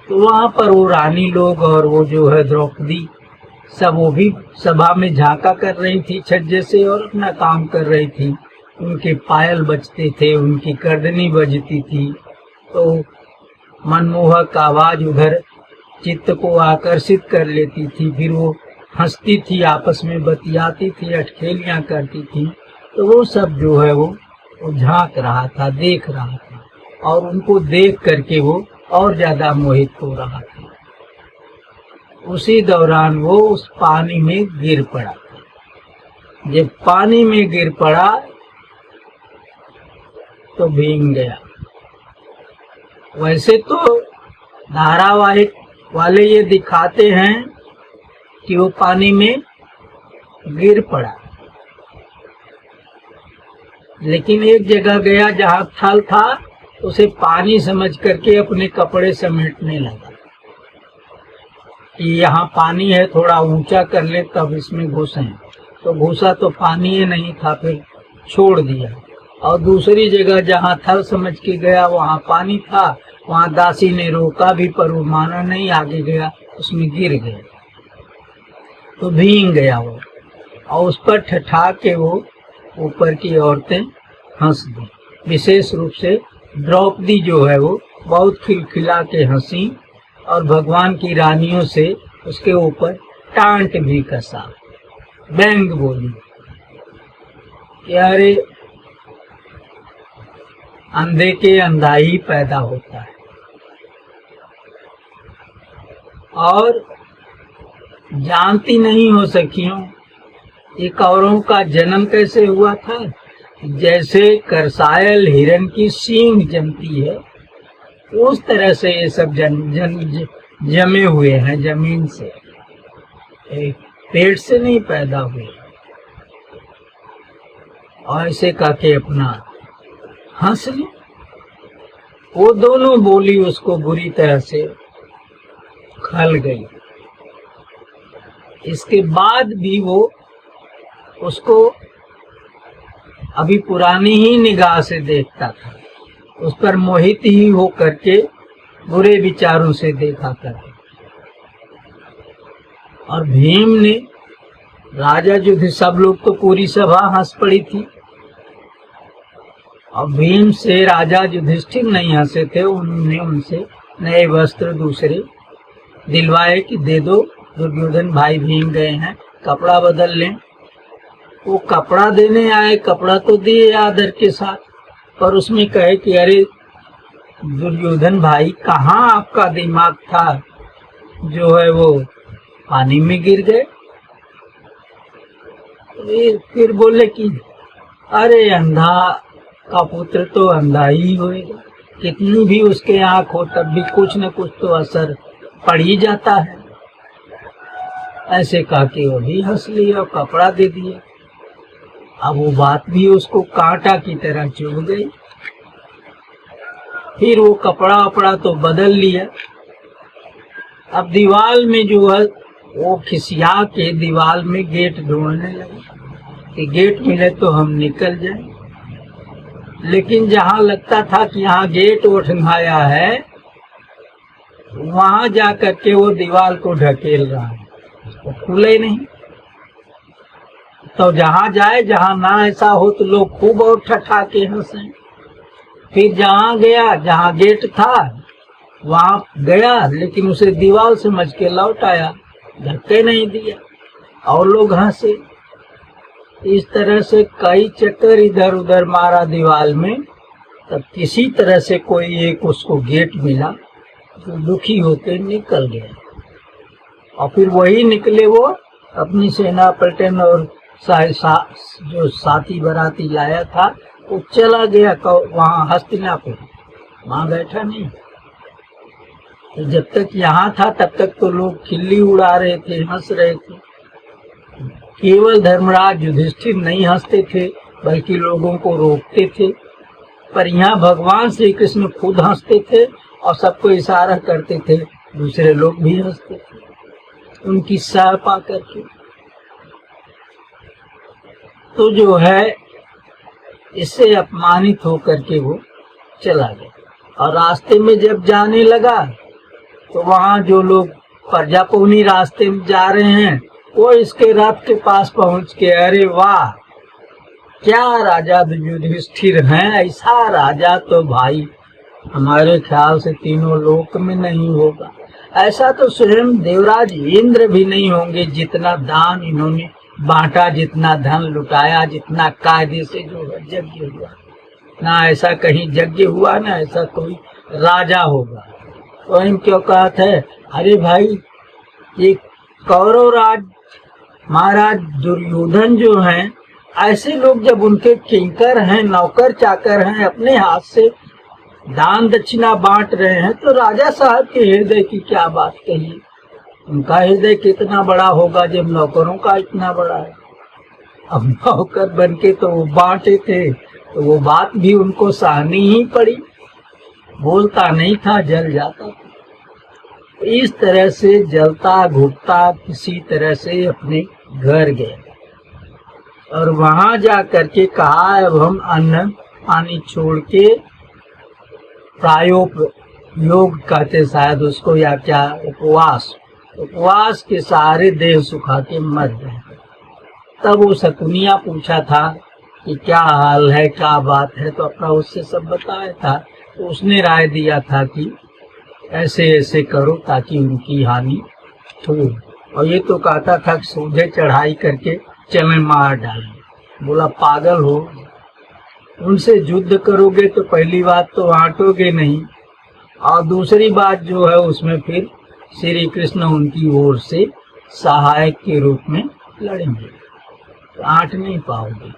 तो वहाँ पर वो रानी लोग और वो जो है द्रौपदी सब वो भी सभा में झांका कर रही थी छज्जे से, और अपना काम कर रही थी। उनके पायल बजते थे, उनकी करदनी बजती थी, तो मनमोहक आवाज उधर चित्त को आकर्षित कर लेती थी। फिर वो हंसती थी, आपस में बतियाती थी, अटखेलियां करती थी। तो वो सब जो है वो झांक रहा था, देख रहा था, और उनको देख करके वो और ज्यादा मोहित हो रहा था। उसी दौरान वो उस पानी में गिर पड़ा। जब पानी में गिर पड़ा तो भीग गया। वैसे तो धारावाहिक वाले ये दिखाते हैं कि वो पानी में गिर पड़ा, लेकिन एक जगह गया जहाँ थल था, उसे पानी समझ करके अपने कपड़े समेटने लगा कि यहाँ पानी है, थोड़ा ऊंचा कर ले तब इसमें घुसे। तो घुसा तो पानी ही नहीं था, फिर छोड़ दिया। और दूसरी जगह जहाँ थल समझ के गया वहाँ पानी था, वहाँ दासी ने रोका भी पर वो माना नहीं, आगे गया, उसमें गिर गया तो भीग गया वो। और उस पर ठठा के वो ऊपर की औरतें हंस दी। विशेष रूप से द्रौपदी जो है वो बहुत खिलखिला के हंसी और भगवान की रानियों से उसके ऊपर टांट भी कसा, व्यंग बोली कि अरे अंधे के अंधा ही पैदा होता है। और जानती नहीं हो सखियों ये कौरवों का जन्म कैसे हुआ था। जैसे करसायल हिरण की सींग जमती है, उस तरह से ये सब जमे हुए हैं जमीन से, पेट से नहीं पैदा हुए। और ऐसे करके अपना हंस ली। वो दोनों बोली उसको बुरी तरह से खल गई। इसके बाद भी वो उसको अभी पुरानी ही निगाह से देखता था, उस पर मोहित ही हो करके बुरे विचारों से देखा करता। और भीम ने राजा युधिष्ठिर, सब लोग तो पूरी सभा हंस पड़ी थी, और भीम से राजा युधिष्ठिर नहीं हंसे थे। उन्होंने उनसे नए वस्त्र दूसरे दिलवाए कि दे दो, दुर्योधन भाई भीम गए हैं, कपड़ा बदल लें। वो कपड़ा देने आए, कपड़ा तो दिए आदर के साथ, पर उसमें कहे कि अरे दुर्योधन भाई कहाँ आपका दिमाग था जो है वो पानी में गिर गए। फिर बोले कि अरे अंधा का पुत्र तो अंधा ही होएगा, कितनी भी उसके आँख हो तब भी कुछ न कुछ तो असर पड़ ही जाता है। ऐसे कहा कि वो भी हंस लिया और कपड़ा दे दिया। अब वो बात भी उसको कांटा की तरह चुभ गई। फिर वो कपड़ा वपड़ा तो बदल लिया। अब दीवार में जो है वो खिसिया के दीवार में गेट ढूंढने लगा कि गेट मिले तो हम निकल जाए। लेकिन जहाँ लगता था कि यहाँ गेट उठंगाया है, वहां जा करके वो दीवार को ढकेल रहा है, वो खुले नहीं। तो जहाँ जाए, जहाँ ना ऐसा हो तो लोग खूब और ठठा के हंसे। फिर जहाँ गया, जहाँ गेट था वहां गया, लेकिन उसे दीवार समझ के लौट आया, धक्के नहीं दिया और लोग हंसे। इस तरह से कई चक्कर इधर उधर मारा दीवार में, तब किसी तरह से कोई एक उसको गेट मिला, तो दुखी होते निकल गया। और फिर वही निकले, वो अपनी सेना पलटन और जो साथी बराती लाया था वो चला गया वहां हस्तिनापुर, वहां बैठा नहीं। तो जब तक यहाँ था तब तक तो लोग खिल्ली उड़ा रहे थे, हंस रहे थे। केवल धर्मराज युधिष्ठिर नहीं हंसते थे, बल्कि लोगों को रोकते थे। पर यहाँ भगवान श्री कृष्ण खुद हंसते थे और सबको इशारा करते थे, दूसरे लोग भी हंसते थे उनकी सह पा करके। तो जो है इससे अपमानित होकर के वो चला गया। और रास्ते में जब जाने लगा तो वहाँ जो लोग प्रजापौनी रास्ते में जा रहे हैं, वो इसके रथ के पास पहुंच के अरे वाह क्या राजा युधिष्ठिर हैं, ऐसा राजा तो भाई हमारे ख्याल से तीनों लोक में नहीं होगा। ऐसा तो स्वयं देवराज इंद्र भी नहीं होंगे, जितना दान इन्होंने बांटा, जितना धन लुटाया, जितना कायदे से जो यज्ञ हुआ, ना ऐसा कहीं यज्ञ हुआ, ना ऐसा कोई राजा होगा। तो इन क्यों कहते है, अरे भाई ये कौरव राज महाराज दुर्योधन जो हैं, ऐसे लोग जब उनके किंकर हैं, नौकर चाकर हैं, अपने हाथ से दान दक्षिणा बांट रहे हैं, तो राजा साहब के हृदय की क्या बात कही। उनका हृदय कितना बड़ा होगा जब नौकरों का इतना बड़ा है। अब नौकर बन के तो वो बांटे थे, तो वो बात भी उनको सहनी ही पड़ी। बोलता नहीं था, जल जाता था। इस तरह से जलता घुटता किसी तरह से अपने घर गए और वहां जा करके कहा, अब हम अन्न पानी छोड़ के प्रायोपयोग कहते शायद उसको, या क्या, उपवास के सहारे देह सुखा के मर गए। तब वो शकुनिया पूछा था कि क्या हाल है, क्या बात है, तो अपना उससे सब बताया था। तो उसने राय दिया था कि ऐसे ऐसे करो ताकि उनकी हानि हो। और ये तो कहता था कि सीधे चढ़ाई करके चमें मार डालें। बोला पागल हो, उनसे युद्ध करोगे तो पहली बात तो आटोगे नहीं, और दूसरी बात जो है उसमें फिर श्री कृष्ण उनकी ओर से सहायक के रूप में लड़ेंगे, तो आट नहीं पाओगे।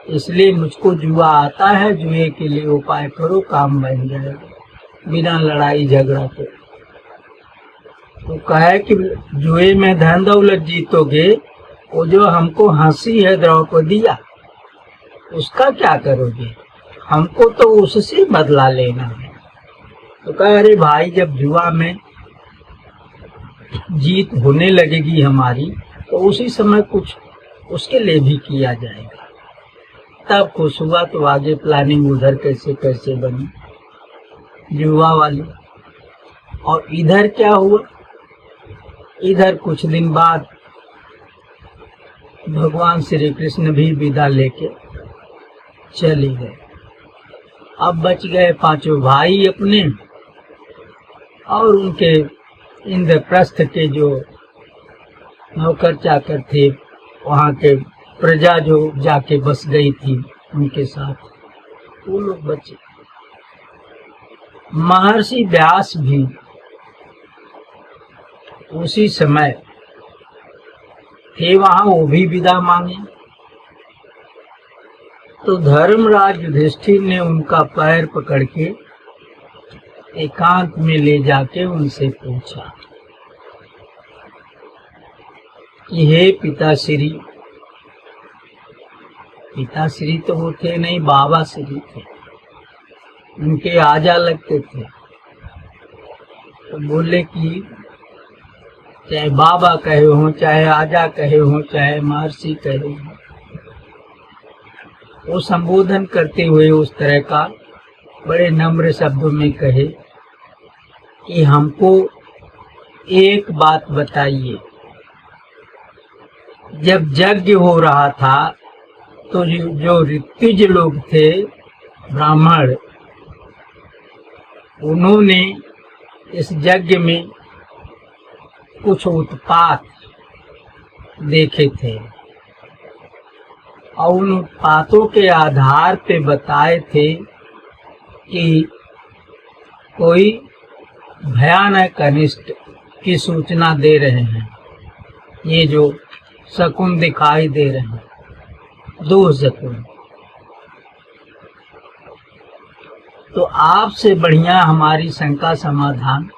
इसलिए मुझको जुआ आता है, जुए के लिए उपाय करो, काम बन जाएगा बिना लड़ाई झगड़ा के। तो कहे कि जुए में धन दौलत जीतोगे, वो जो हमको हंसी है द्रौपदिया, उसका क्या करोगे, हमको तो उससे बदला लेना है। तो कहे अरे भाई, जब जुआ में जीत होने लगेगी हमारी, तो उसी समय कुछ उसके लिए भी किया जाएगा। तब खुश हुआ। तो आगे प्लानिंग उधर कैसे कैसे बनी जुआ वाली। और इधर क्या हुआ, इधर कुछ दिन बाद भगवान श्री कृष्ण भी विदा लेके चले गए। अब बच गए पांचों भाई अपने, और उनके इंद्रप्रस्थ के जो नौकर चाकर थे, वहाँ के प्रजा जो जाके बस गई थी उनके साथ, वो लोग बचे। महर्षि व्यास भी उसी समय थे वहाँ, वो भी विदा मांगे। तो धर्मराज युधिष्ठिर ने उनका पैर पकड़ के एकांत में ले जाके उनसे पूछा कि हे पिताश्री, पिताश्री तो वो थे नहीं, बाबा श्री थे, उनके आजा लगते थे। तो बोले कि चाहे बाबा कहे हो, चाहे आजा कहे हो, चाहे महर्षि कहे हो, वो संबोधन करते हुए उस तरह का बड़े नम्र शब्दों में कहे कि हमको एक बात बताइए, जब यज्ञ हो रहा था तो जो ऋत्विज लोग थे, ब्राह्मण, उन्होंने इस यज्ञ में कुछ उत्पात देखे थे, और उन उत्पातों के आधार पे बताए थे कि कोई भयानक अनिष्ट की सूचना दे रहे हैं। ये जो शकुन दिखाई दे रहे हैं, दो शकुन, तो आपसे बढ़िया हमारी शंका समाधान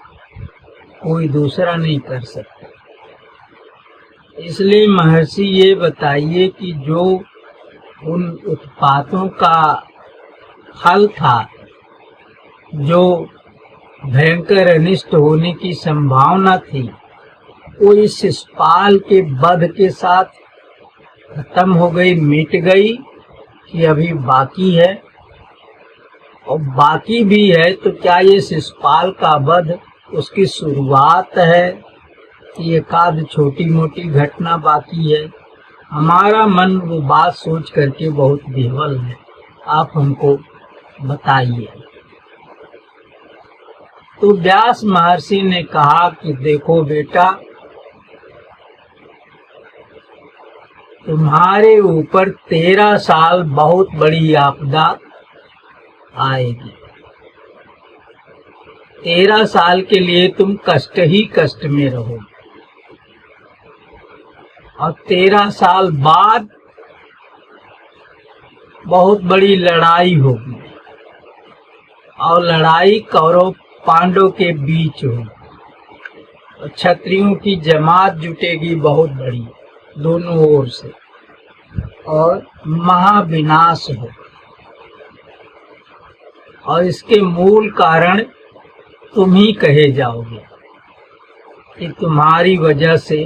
कोई दूसरा नहीं कर सकता। इसलिए महर्षि ये बताइए कि जो उन उत्पातों का फल था, जो भयंकर अनिष्ट होने की संभावना थी, वो इस शिशुपाल के वध के साथ खत्म हो गई, मिट गई, कि अभी बाकी है? और बाकी भी है तो क्या ये शिशुपाल का वध उसकी शुरुआत है कि एकाध छोटी मोटी घटना बाकी है? हमारा मन वो बात सोच करके बहुत विह्वल है, आप हमको बताइए। तो व्यास महर्षि ने कहा कि देखो बेटा, तुम्हारे ऊपर 13 साल बहुत बड़ी आपदा आएगी। 13 साल के लिए तुम कष्ट ही कष्ट में रहो, और 13 साल बाद बहुत बड़ी लड़ाई होगी और लड़ाई कौरव पांडव के बीच होगी और क्षत्रियों की जमात जुटेगी बहुत बड़ी दोनों ओर से और महाविनाश हो। और इसके मूल कारण तुम ही कहे जाओगे कि तुम्हारी वजह से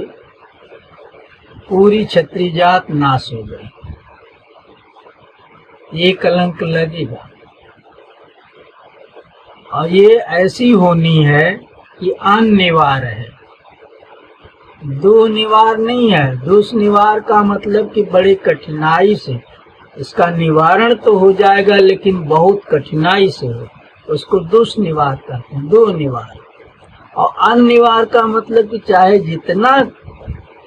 पूरी क्षत्रिय जात नाश हो गई। ये कलंक लगेगा और ये ऐसी होनी है कि अनिवार्य है। दो निवार नहीं है। दुष्निवार का मतलब कि बड़े कठिनाई से इसका निवारण तो हो जाएगा, लेकिन बहुत कठिनाई से हो, उसको दुष्निवार कहते हैं। दो निवार। और अनिवार का मतलब कि चाहे जितना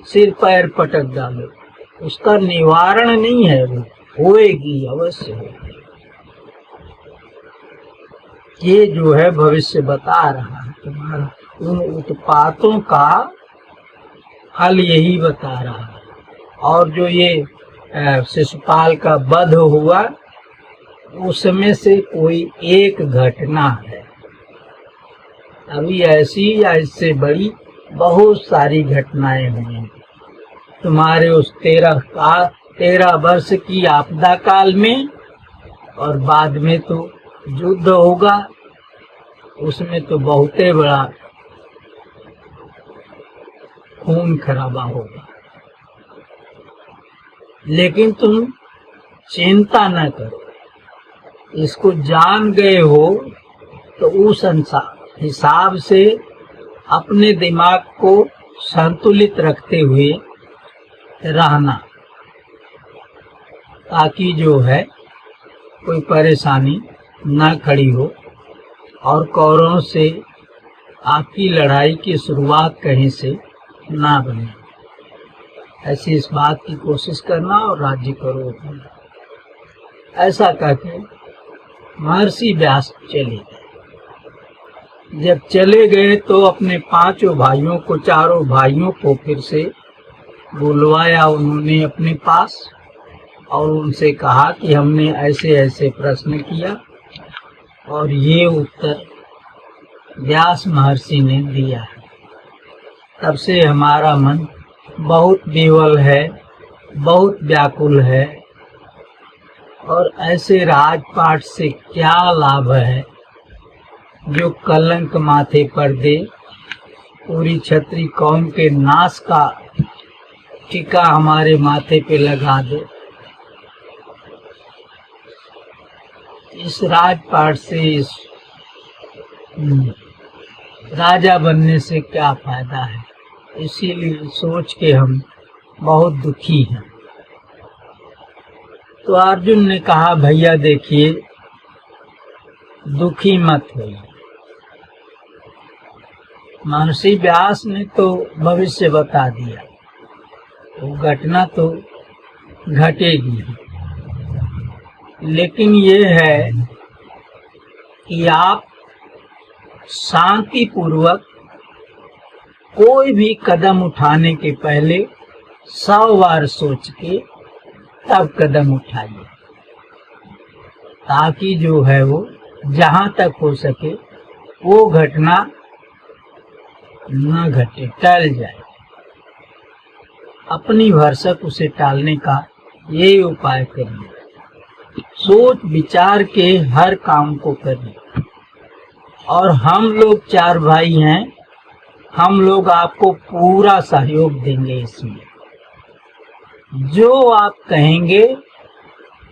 सिर पैर पटक डालो उसका निवारण नहीं है, वो होएगी, अवश्य होगी। ये जो है भविष्य बता रहा है, तुम्हारा उन उत्पातों का हल यही बता रहा है। और जो ये शिशुपाल का वध हुआ उसमें से कोई एक घटना है। अभी ऐसी या इससे बड़ी बहुत सारी घटनाएं हुई तुम्हारे उस 13 वर्ष की आपदा काल में, और बाद में तो युद्ध होगा, उसमें तो बहुत बड़ा खून खराबा होगा। लेकिन तुम चिंता न करो, इसको जान गए हो तो उस हिसाब से अपने दिमाग को संतुलित रखते हुए रहना, ताकि जो है कोई परेशानी न खड़ी हो और कौरवों से आपकी लड़ाई की शुरुआत कहीं से ना बने। ऐसी इस बात की कोशिश करना और राज्य करो। ऐसा कहते महर्षि व्यास चले गए। जब चले गए तो अपने पांचों भाइयों को, चारों भाइयों को फिर से बुलवाया उन्होंने अपने पास और उनसे कहा कि हमने ऐसे ऐसे प्रश्न किया और ये उत्तर व्यास महर्षि ने दिया है। तब से हमारा मन बहुत विवल है, बहुत व्याकुल है, और ऐसे राजपाट से क्या लाभ है जो कलंक माथे पर दे, पूरी क्षत्रिय कौम के नाश का टीका हमारे माथे पे लगा दे। इस राजपाट से, इस राजा बनने से क्या फायदा है। इसीलिए सोच के हम बहुत दुखी हैं। तो अर्जुन ने कहा, भैया देखिए, दुखी मत होइए। महर्षि व्यास ने तो भविष्य बता दिया, वो घटना तो घटेगी, लेकिन ये है कि आप शांति पूर्वक कोई भी कदम उठाने के पहले 100 बार सोच के तब कदम उठाइए, ताकि जो है वो जहां तक हो सके वो घटना न घटे, टल जाए। अपनी भरसक उसे टालने का ये उपाय करिए। सोच विचार के हर काम को करिए। और हम लोग 4 भाई हैं, हम लोग आपको पूरा सहयोग देंगे। इसमें जो आप कहेंगे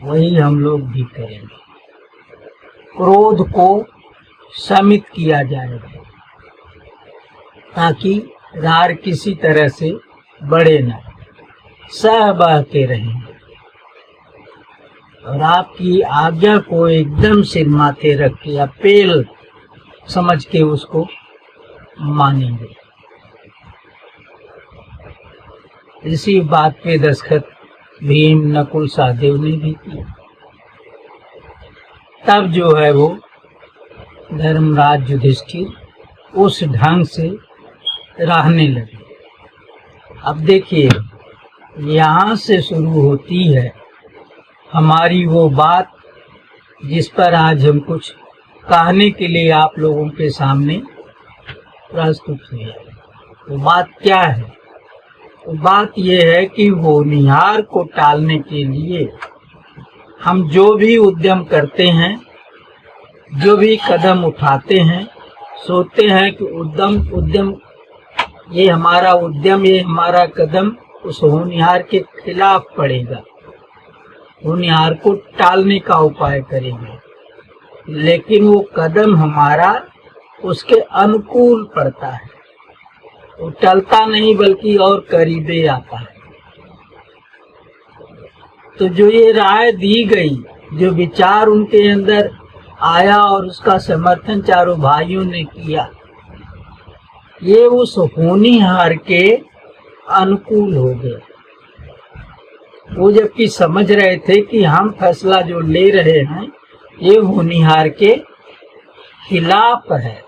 वही हम लोग भी करेंगे। क्रोध को शमित किया जाएगा ताकि रार किसी तरह से बढ़े न, सह बहते रहेंगे और आपकी आज्ञा को एकदम सिर माथे रख के अपेल समझ के उसको मानेंगे। इसी बात पे दस्तखत भीम, नकुल, सहदेव ने भी किया। तब जो है वो धर्मराज युधिष्ठिर उस ढंग से रहने लगे। अब देखिए, यहाँ से शुरू होती है हमारी वो बात जिस पर आज हम कुछ कहने के लिए आप लोगों के सामने प्रस्तुत हुए। वो बात क्या है? वो बात ये है कि होनहार को टालने के लिए हम जो भी उद्यम करते हैं, जो भी कदम उठाते हैं, सोचते हैं कि उद्यम ये हमारा उद्यम, ये हमारा कदम उस होनहार के खिलाफ पड़ेगा, होनहार को टालने का उपाय करेंगे, लेकिन वो कदम हमारा उसके अनुकूल पड़ता है, वो टलता नहीं बल्कि और करीबे आता है। तो जो ये राय दी गई, जो विचार उनके अंदर आया और उसका समर्थन चारों भाइयों ने किया, ये उस होनहार के अनुकूल हो गए। वो जबकि समझ रहे थे कि हम फैसला जो ले रहे हैं ये होनहार के खिलाफ है।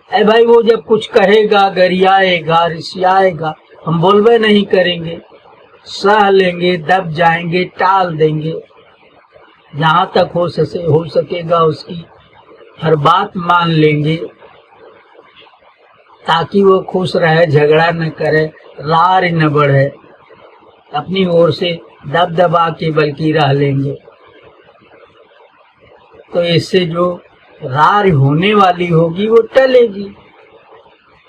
ऐ भाई, वो जब कुछ कहेगा, गरियाएगा, रिसियाएगा, हम बोलबे नहीं करेंगे, सह लेंगे, दब जाएंगे, टाल देंगे, जहाँ तक हो सकेगा उसकी हर बात मान लेंगे ताकि वो खुश रहे, झगड़ा न करे, रार न बढ़े, अपनी ओर से दब दबा के बल्कि रह लेंगे। तो इससे जो रार होने वाली होगी वो टलेगी।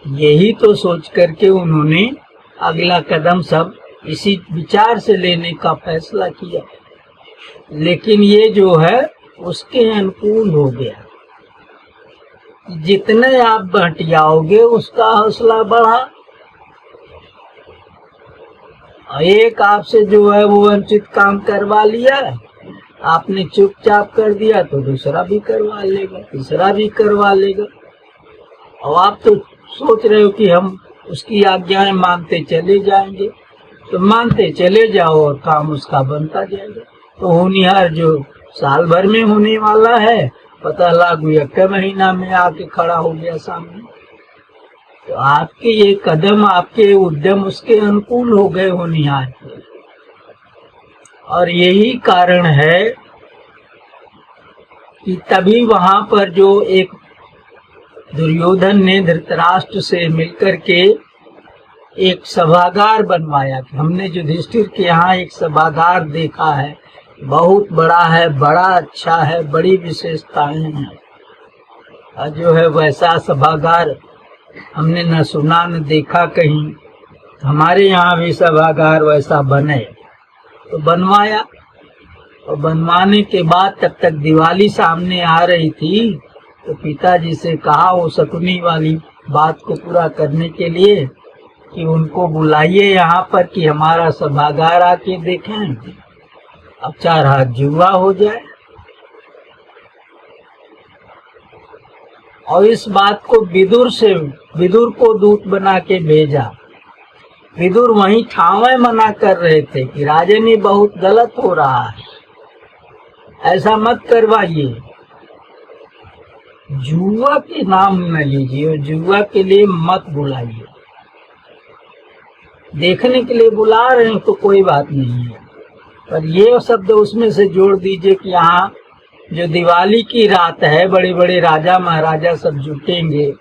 यही तो सोच करके उन्होंने अगला कदम सब इसी विचार से लेने का फैसला किया, लेकिन ये जो है उसके अनुकूल हो गया। जितने आप बहटियाओगे उसका हौसला बढ़ा। एक आपसे जो है वो अनुचित काम करवा लिया, आपने चुपचाप कर दिया तो दूसरा भी करवा लेगा, तीसरा भी करवा लेगा। और आप तो सोच रहे हो कि हम उसकी आज्ञाएं मानते चले जाएंगे, तो मानते चले जाओ और काम उसका बनता जाएगा। तो होनहार जो साल भर में होने वाला है, पता लागू 1 महीना में आके खड़ा हो गया सामने। तो आपके ये कदम, आपके उद्यम उसके अनुकूल हो गए होनहार के। और यही कारण है कि तभी वहां पर जो एक दुर्योधन ने धृतराष्ट्र से मिलकर के एक सभागार बनवाया। हमने युधिष्ठिर के यहाँ एक सभागार देखा है, बहुत बड़ा है, बड़ा अच्छा है, बड़ी विशेषताएं हैं। और जो है वैसा सभागार हमने न सुना न देखा कहीं। हमारे यहाँ भी सभागार वैसा बने, तो बनवाया। और बनवाने के बाद तब तक दिवाली सामने आ रही थी, तो पिताजी से कहा वो शकुनी वाली बात को पूरा करने के लिए कि उनको बुलाइए यहाँ पर कि हमारा सभागार आके देखें, अब 4 हाथ जुआ हो जाए। और इस बात को विदुर को दूत बना के भेजा। विदुर वहीं ठावे मना कर रहे थे कि राजन ये बहुत गलत हो रहा है, ऐसा मत करवाइए, जुआ के नाम न लीजिए और जुआ के लिए मत बुलाइए। देखने के लिए बुला रहे हैं तो कोई बात नहीं है, पर ये शब्द उसमें से जोड़ दीजिए कि यहाँ जो दिवाली की रात है, बड़े बड़े राजा महाराजा सब जुटेंगे,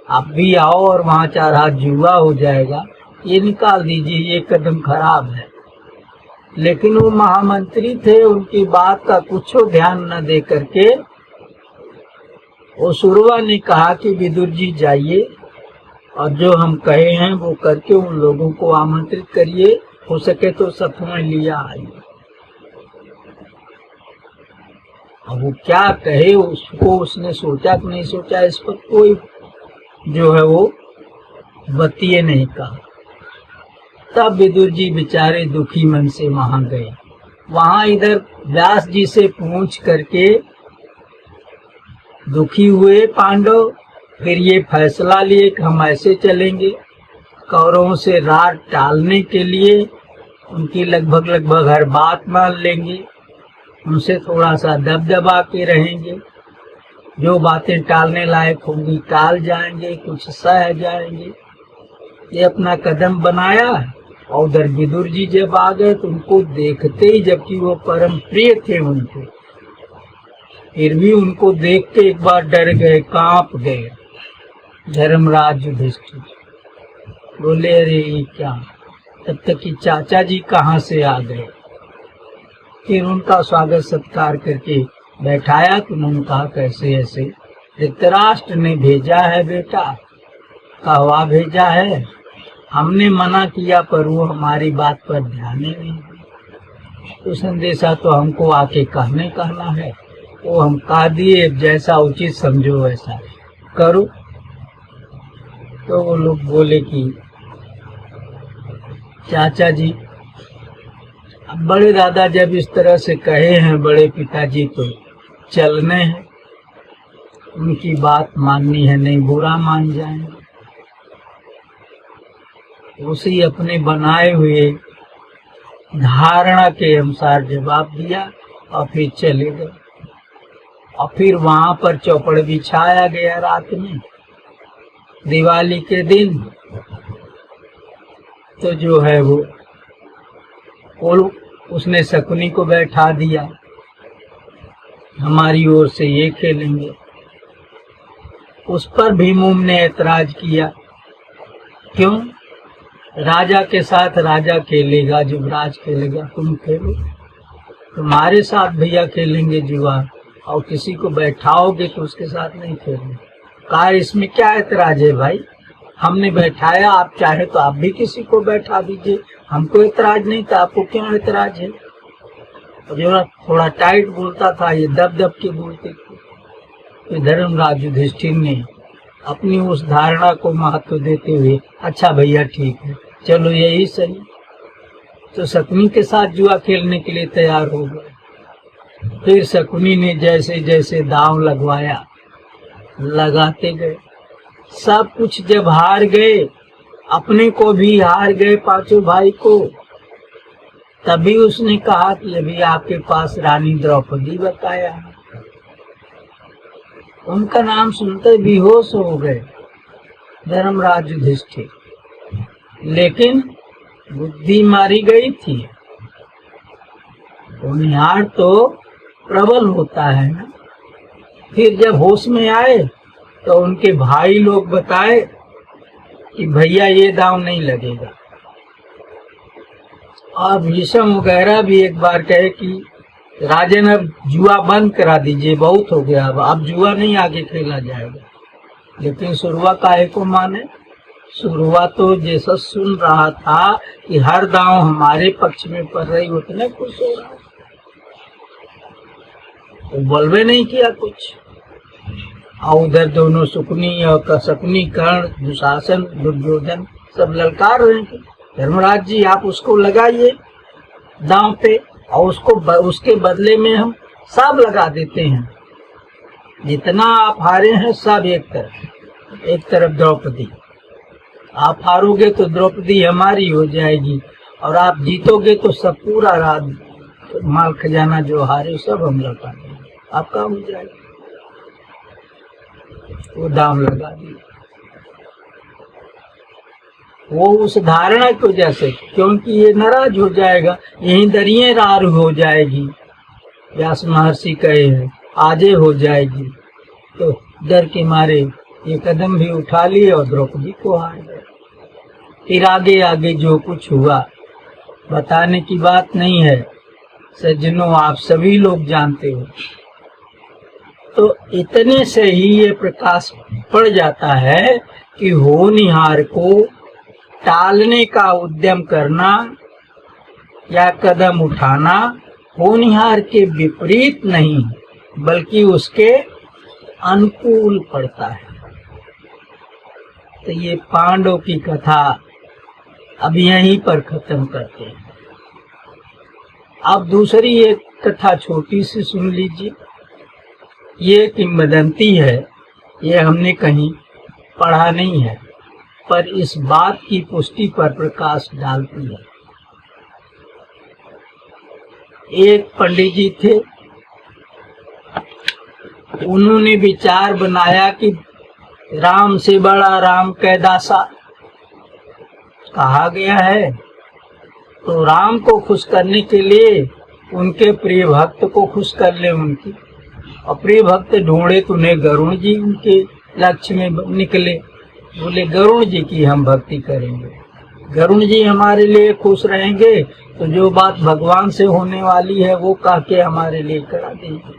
आप भी आओ और वहाँ 4 हाथ जुआ हो जाएगा, ये निकाल दीजिए, ये कदम खराब है। लेकिन वो महामंत्री थे, उनकी बात का कुछ ध्यान न दे करके वो सुरवा ने कहा कि विदुर जी जाइए और जो हम कहे हैं वो करके उन लोगों को आमंत्रित करिए, हो सके तो सतुएं लिया आइए। अब वो क्या कहे, उसको उसने सोचा कि नहीं सोचा, इस पर कोई जो है वो बतिए नहीं कहा। तब विदुर जी बेचारे दुखी मन से वहां गए। वहां इधर व्यास जी से पूछ करके दुखी हुए पांडव, फिर ये फैसला लिए कि हम ऐसे चलेंगे, कौरवों से रार टालने के लिए उनकी लगभग हर बात मान लेंगे, उनसे थोड़ा सा दबदबा के रहेंगे, जो बातें टालने लायक होंगी टाल जाएंगे, कुछ सह जाएंगे। ये अपना कदम बनाया और उधर विदुर जी जब आ गए तो उनको देखते ही, जबकि वो परम प्रिय थे उनके, फिर भी उनको देख के एक बार डर गए, कांप गए। धर्मराज युधिष्ठिर बोले अरे ये क्या, तब तक कि चाचा जी कहाँ से आ गए। फिर उनका स्वागत सत्कार करके बैठाया तो उन्होंने कहा कैसे ऐसे, धृतराष्ट्र ने भेजा है बेटा, कहवा भेजा है, हमने मना किया पर वो हमारी बात पर ध्यान ही नहीं दिया, तो संदेशा तो हमको आके कहना है, वो हम कह दिए, जैसा उचित समझो वैसा करो। तो वो लोग बोले कि चाचा जी, अब बड़े दादा जब इस तरह से कहे हैं बड़े पिताजी तो चलने हैं, उनकी बात माननी है, नहीं बुरा मान जाएंगे। उसी अपने बनाए हुए धारणा के अनुसार जवाब दिया और फिर चले गए। और फिर वहां पर चौपड़ बिछाया गया रात में, दिवाली के दिन। तो जो है वो उसने शकुनी को बैठा दिया, हमारी ओर से ये खेलेंगे। उस पर भीमुम ने ऐतराज किया, क्यों, राजा के साथ राजा खेलेगा, युवराज खेलेगा, तुम खेलो, तुम्हारे साथ भैया खेलेंगे जुआ, और किसी को बैठाओगे तो उसके साथ नहीं खेलेंगे। कहा इसमें क्या ऐतराज है भाई, हमने बैठाया, आप चाहे तो आप भी किसी को बैठा दीजिए, हमको ऐतराज नहीं था, आपको क्यों ऐतराज है। जो थोड़ा टाइट बोलता था, ये दब दब के बोलते थे। तो धर्मराज युधिष्ठिर ने अपनी उस धारणा को महत्व देते हुए, अच्छा भैया ठीक है, चलो यही सही। तो शकुनी के साथ जुआ खेलने के लिए तैयार हो गए। फिर शकुनी ने जैसे जैसे दांव लगवाया, लगाते गए, सब कुछ जब हार गए, अपने को भी हार गए, पांचों भाई को, तभी उसने कहा कि अभी आपके पास रानी द्रौपदी बकाया है। उनका नाम सुनते बेहोश हो गए धर्मराज युधिष्ठिर, लेकिन बुद्धि मारी गई थी। होनहार तो प्रबल होता है ना। फिर जब होश में आए तो उनके भाई लोग बताए कि भैया ये दांव नहीं लगेगा। और भीष्म वगैरह भी एक बार कहे कि राजन अब जुआ बंद करा दीजिए, बहुत हो गया, अब जुआ नहीं आगे खेला जाएगा। लेकिन सुरवा काहे को माने, सुरवा तो जैसा सुन रहा था कि हर दांव हमारे पक्ष में पड़ रही, उतने खुश हो रहा, वो बोलवे नहीं किया कुछ। और उधर दोनों शकुनी और शकुनी, कर्ण, दुशासन, दुर्योधन सब ललकार रहे थे, धर्मराज जी आप उसको लगाइए दांव पे, और उसके बदले में हम सब लगा देते हैं, जितना आप हारे हैं सब एक तरफ द्रौपदी, आप हारोगे तो द्रौपदी हमारी हो जाएगी, और आप जीतोगे तो सब पूरा रात माल खजाना जो हारे सब हम लगा देंगे, आपका हो जाएगा। वो दाम लगा दिया। वो उस धारणा की वजह से, क्योंकि ये नाराज हो जाएगा, यही दरिये रार हो जाएगी, व्यास महर्षि कहे हैं, आजे हो जाएगी, तो डर के मारे ये कदम भी उठा लिए और द्रौपदी को हार गए। फिर आगे आगे जो कुछ हुआ बताने की बात नहीं है, सज्जनों आप सभी लोग जानते हो। तो इतने से ही ये प्रकाश पड़ जाता है कि होनहार को टालने का उद्यम करना या कदम उठाना होनहार के विपरीत नहीं बल्कि उसके अनुकूल पड़ता है। तो ये पांडव की कथा अब यहीं पर खत्म करते हैं। अब दूसरी एक कथा छोटी सी सुन लीजिए। ये किंवदंती है, ये हमने कहीं पढ़ा नहीं है, पर इस बात की पुष्टि पर प्रकाश डालती है। एक पंडित जी थे, उन्होंने विचार बनाया कि राम से बड़ा राम कैदासा कहा गया है, तो राम को खुश करने के लिए उनके प्रिय भक्त को खुश कर ले उनकी। और प्रिय भक्त ढूंढे तो उन्हें गरुड़ जी उनके लक्ष्य में निकले। बोले गरुड़ जी की हम भक्ति करेंगे, गरुड़ जी हमारे लिए खुश रहेंगे, तो जो बात भगवान से होने वाली है वो कह के हमारे लिए करा देंगे।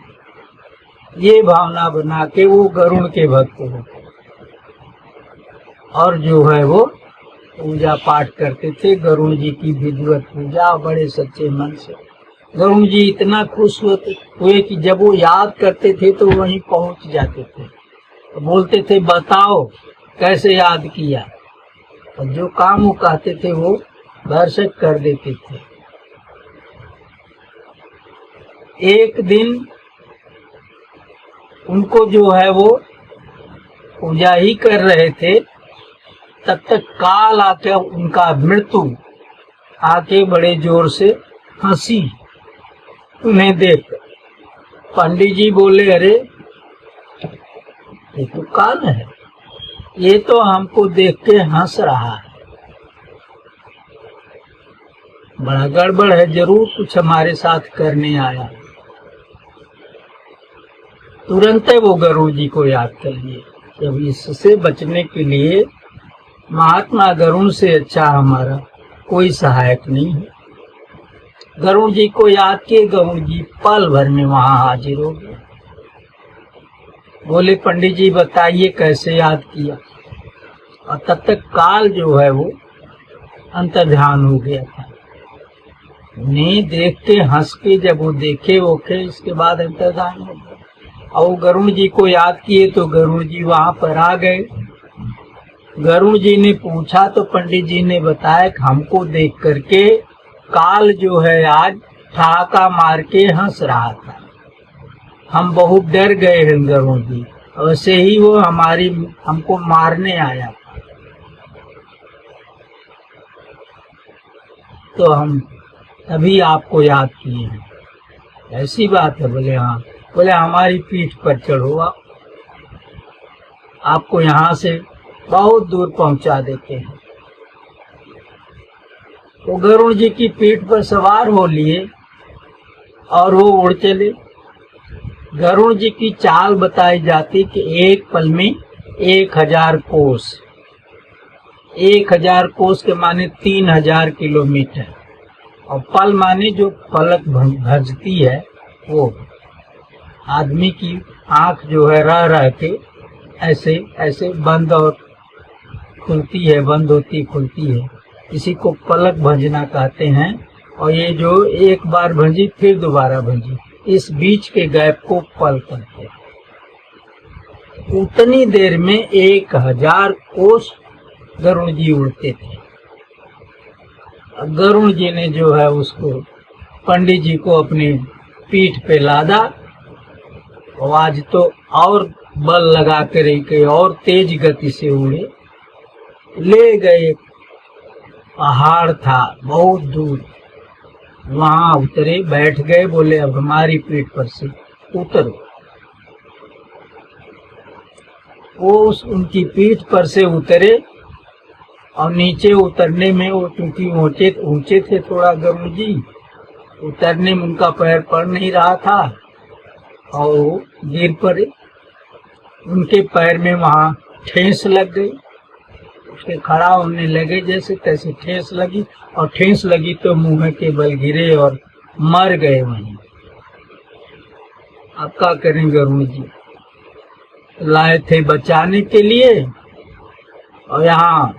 ये भावना बना के वो गरुड़ के भक्त हो और जो है वो पूजा पाठ करते थे। गरुड़ जी की विधिवत पूजा बड़े सच्चे मन से। गरुड़ जी इतना खुश हुए कि जब वो याद करते थे तो वहीं पहुंच जाते थे। तो बोलते थे बताओ कैसे याद किया, और जो काम वो कहते थे वो भरसक कर देते थे। एक दिन उनको जो है वो पूजा ही कर रहे थे, तब तक काल आके उनका मृत्यु आके बड़े जोर से हंसी उन्हें देख। पंडित जी बोले अरे ये तो काल है, ये तो हमको देख के हंस रहा है, बड़ा गड़बड़ है, जरूर कुछ हमारे साथ करने आया। तुरंत वो गरुड़ जी को याद कर लिए। जब इससे बचने के लिए महात्मा गरुड़ से अच्छा हमारा कोई सहायक नहीं है। गरुड़ जी को याद किए, गरुड़ जी पल भर में वहां हाजिर हो गए। बोले पंडित जी बताइए कैसे याद किया। और तब तक काल जो है वो अंतर्ध्यान हो गया था। उन्हें देख के हंस के जब वो देखे ओखे, इसके बाद अंतर्ध्यान हो गया। और गरुड़ जी को याद किए तो गरुड़ जी वहां पर आ गए। गरुड़ जी ने पूछा तो पंडित जी ने बताया कि हमको देख करके काल जो है आज ठहाका मार के हंस रहा था, हम बहुत डर गए हैं गरुड़ जी, वैसे ही वो हमको मारने आया था, तो हम तभी आपको याद किए हैं। ऐसी बात है? बोले हाँ। बोले हमारी पीठ पर चढ़ो, आपको यहाँ से बहुत दूर पहुंचा देते हैं। तो गरुड़ जी की पीठ पर सवार हो लिए और वो उड़ चले। गरुड़ जी की चाल बताई जाती कि एक पल में 1000 कोस, 1000 कोस के माने 3000 किलोमीटर, और पल माने जो पलक भजती है वो। आदमी की आंख जो है रह रह के ऐसे ऐसे बंद और खुलती है, बंद होती खुलती है, इसी को पलक भंजना कहते हैं। और ये जो एक बार भंजी फिर दोबारा भंजी, इस बीच के गैप को पल कहते हैं। उतनी देर में 1000 कोस गरुड़ जी उड़ते थे। गरुड़ जी ने जो है उसको पंडित जी को अपनी पीठ पे लादा, और आज तो और बल लगा कर और तेज गति से उड़े, ले गए। पहाड़ था बहुत दूर, वहां उतरे, बैठ गए। बोले अब हमारी पीठ पर से उतरो। वो उनकी पीठ पर से उतरे, और नीचे उतरने में वो क्योंकि ऊंचे थे थोड़ा गरुड़ जी, उतरने में उनका पैर पड़ नहीं रहा था और वो गिर पड़े। उनके पैर में वहां ठेस लग गई, उसके खड़ा होने लगे, जैसे तैसे ठेस लगी, और ठेस लगी तो मुंह के बल गिरे और मर गए वहीं। अब क्या करें? गरुड़ जी लाए थे बचाने के लिए और यहाँ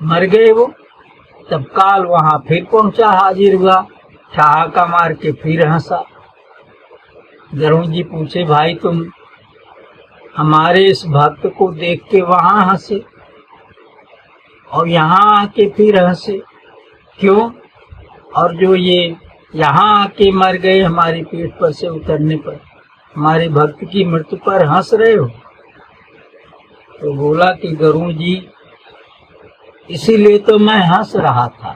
मर गए वो। तब काल वहां फिर पहुंचा, हाजिर हुआ, ठहाका मार के फिर हंसा। गरुड़ जी पूछे भाई तुम हमारे इस भक्त को देख के वहां हंसे और यहाँ आके फिर हंसे, क्यों? और जो ये यहाँ आके मर गए हमारी पीठ पर से उतरने पर, हमारे भक्त की मृत्यु पर हंस रहे हो? तो बोला कि गरुड़ जी इसीलिए तो मैं हंस रहा था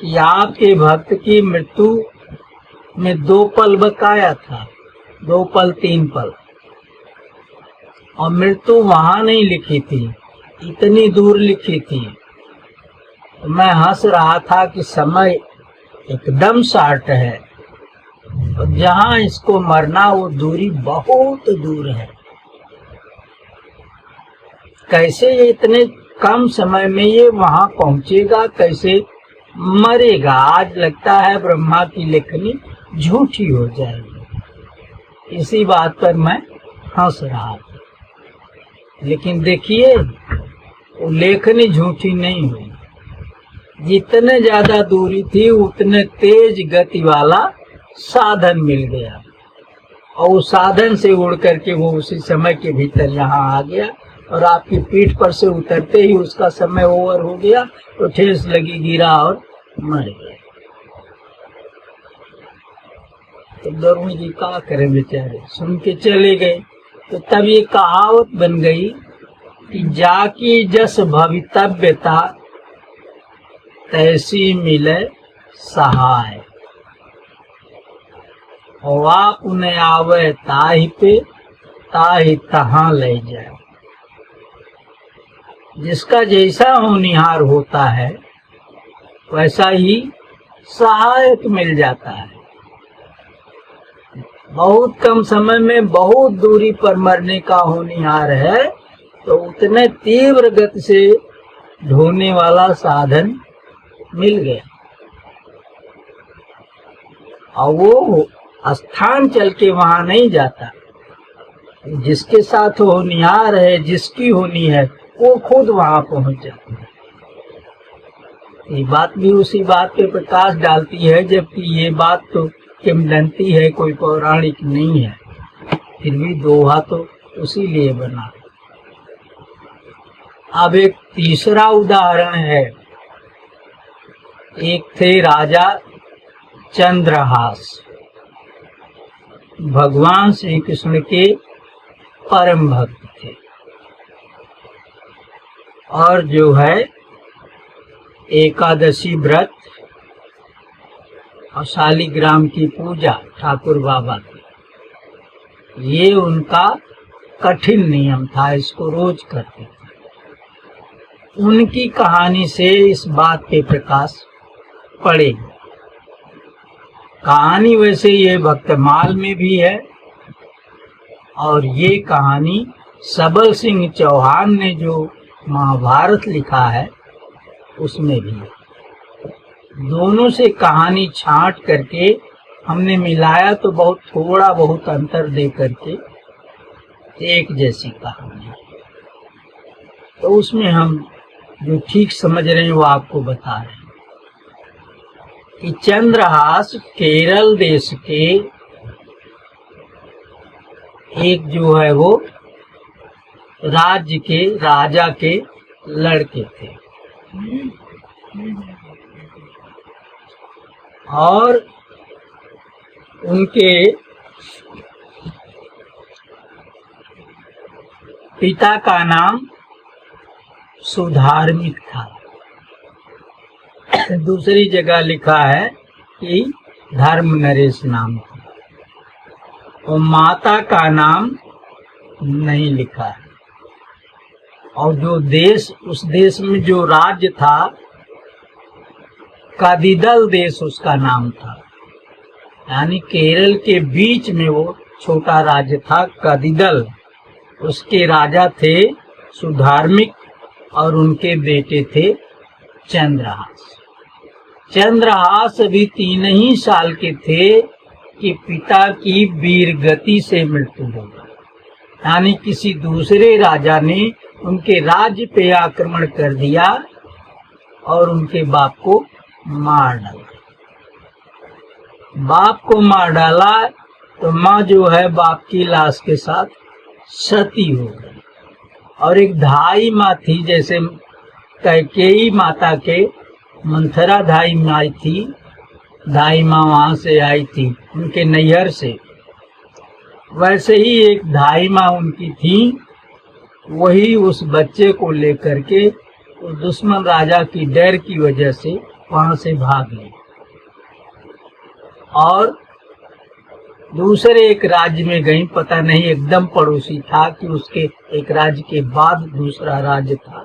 कि आपके भक्त की मृत्यु में 2 पल बकाया था, 2 पल 3 पल, और मृत्यु वहां नहीं लिखी थी, इतनी दूर लिखी थी। मैं हंस रहा था कि समय एकदम शार्ट है और जहां इसको मरना वो दूरी बहुत दूर है। कैसे ये इतने कम समय में ये वहां पहुंचेगा, कैसे मरेगा? आज लगता है ब्रह्मा की लेखनी झूठी हो जाएगी। इसी बात पर मैं हंस रहा था, लेकिन देखिए वो लेखनी झूठी नहीं हुई। जितने ज्यादा दूरी थी उतने तेज गति वाला साधन मिल गया और उस साधन से उड़ करके वो उसी समय के भीतर यहाँ आ गया और आपकी पीठ पर से उतरते ही उसका समय ओवर हो गया तो ठेस लगी, गिरा और मर गया। तो दरुण जी क्या करें बेचारे, सुन के चले गए। तो तब ये कहावत बन गई कि जाकी जस भवितव्यता तैसी मिले सहाय, और आप उन्हें आवे ताहि पे ताहि तहां ले जाए। जिसका जैसा होनिहार होता है वैसा ही सहायक मिल जाता है। बहुत कम समय में बहुत दूरी पर मरने का होनिहार है तो उतने तीव्र गति से ढोने वाला साधन मिल गया और वो स्थान चल के वहां नहीं जाता। जिसके साथ होनिहार है, जिसकी होनी है, वो खुद वहां पहुंच जाता है। ये बात भी उसी बात पे प्रकाश डालती है, जबकि ये बात तो किंवदंती है, कोई पौराणिक नहीं है, फिर भी दोहा तो उसी लिए बना। अब एक तीसरा उदाहरण है। एक थे राजा चंद्रहास, भगवान श्री कृष्ण के परम भक्त थे और जो है एकादशी व्रत और शालिग्राम की पूजा ठाकुर बाबा की, ये उनका कठिन नियम था, इसको रोज करते थे। उनकी कहानी से इस बात पे प्रकाश पड़ेगा। कहानी वैसे ये भक्तमाल में भी है और ये कहानी सबल सिंह चौहान ने जो महाभारत लिखा है उसमें भी है। दोनों से कहानी छांट करके हमने मिलाया तो बहुत थोड़ा बहुत अंतर दे करके एक जैसी कहानी, तो उसमें हम जो ठीक समझ रहे हैं वो आपको बता रहे हैं कि चंद्रहास केरल देश के एक जो है वो राज्य के राजा के लड़के थे और उनके पिता का नाम सुधार्मिक था। दूसरी जगह लिखा है कि धर्म नरेश नाम था और माता का नाम नहीं लिखा है। और जो देश, उस देश में जो राज्य था कदिदल देश उसका नाम था, यानी केरल के बीच में वो छोटा राज्य था कदिदल। उसके राजा थे सुधार्मिक और उनके बेटे थे चंद्रहास। चंद्रहास अभी 3 ही साल के थे कि पिता की वीरगति से मृत्यु हो गई, यानी किसी दूसरे राजा ने उनके राज्य पे आक्रमण कर दिया और उनके बाप को मार डाला। बाप को मार डाला तो माँ जो है बाप की लाश के साथ सती हो गई और एक धाई माँ थी, जैसे कैकेयी माता के मंथरा धाई माँ थी, धाई माँ वहां से आई थी उनके नैहर से, वैसे ही एक धाई माँ उनकी थी। वही उस बच्चे को लेकर के उस दुश्मन राजा की डर की वजह से वहां से भाग गई और दूसरे एक राज्य में गई। पता नहीं, एकदम पड़ोसी था कि उसके एक राज्य के बाद दूसरा राज्य था,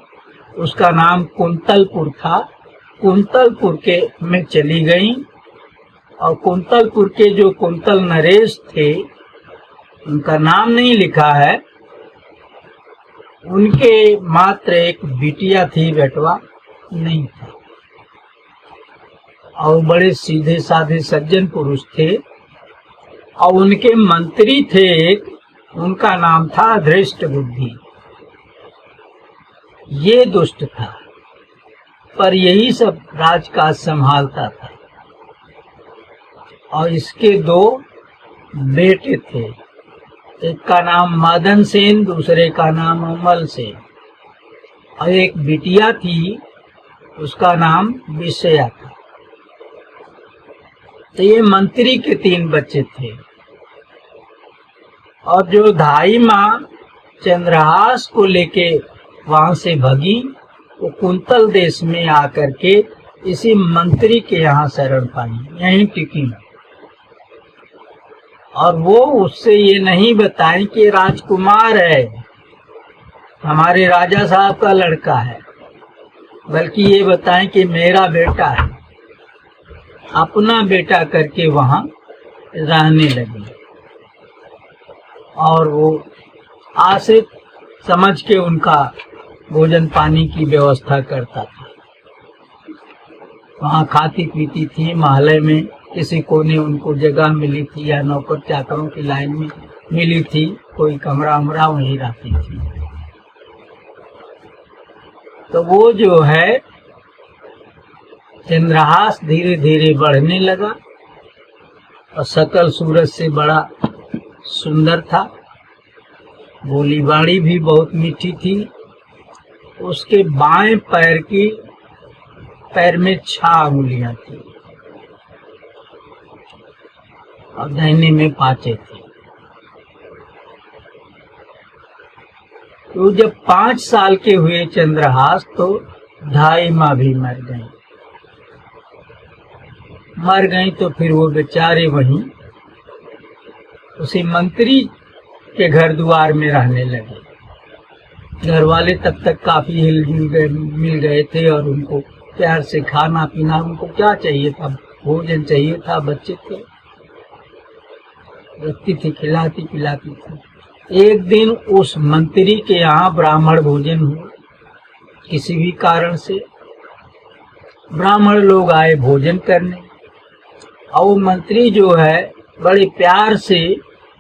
उसका नाम कुंतलपुर था कुंतलपुर के में चली गई और कुंतलपुर के जो कुंतल नरेश थे, उनका नाम नहीं लिखा है, उनके मात्र एक बिटिया थी, बेटवा नहीं था। और बड़े सीधे साधे सज्जन पुरुष थे और उनके मंत्री थे एक, उनका नाम था धृष्ट बुद्धि। ये दुष्ट था पर यही सब राजकाज संभालता था। और इसके 2 बेटे थे, एक का नाम मदन सेन, दूसरे का नाम अमल सेन, और एक बिटिया थी, उसका नाम विषया था। तो ये मंत्री के 3 बच्चे थे। और जो धाई माँ चंद्रहास को लेके वहां से भगी, वो कुंतल देश में आकर के इसी मंत्री के यहाँ शरण पाई, यहीं टिकी। और वो उससे ये नहीं बताएं कि राजकुमार है, हमारे राजा साहब का लड़का है, बल्कि ये बताएं कि मेरा बेटा है। अपना बेटा करके वहां रहने लगे और वो आश्रित समझ के उनका भोजन पानी की व्यवस्था करता था। वहां खाती पीती थी, महल में किसी कोने उनको जगह मिली थी या नौकर चाकरों की लाइन में मिली थी, कोई कमरा उमरा वहीं रहती थी। तो वो जो है चंद्रहास धीरे धीरे बढ़ने लगा और सकल सूरज से बड़ा सुंदर था, बोली बाड़ी भी बहुत मीठी थी। उसके बाएं पैर में 6 अंगुलियां थी और दाहिने में 5 थी। तो जब 5 साल के हुए चंद्रहास, तो धाई माँ भी मर गई। तो फिर वो बेचारे वहीं उसी मंत्री के घर द्वार में रहने लगे। घर वाले तब तक काफी मिल गए थे और उनको प्यार से खाना पीना, उनको क्या चाहिए था, भोजन चाहिए था, बच्चे थे, रखती थी, खिलाती पिलाती थी। एक दिन उस मंत्री के यहाँ ब्राह्मण भोजन हुआ, किसी भी कारण से ब्राह्मण लोग आए भोजन करने, और वो मंत्री जो है बड़े प्यार से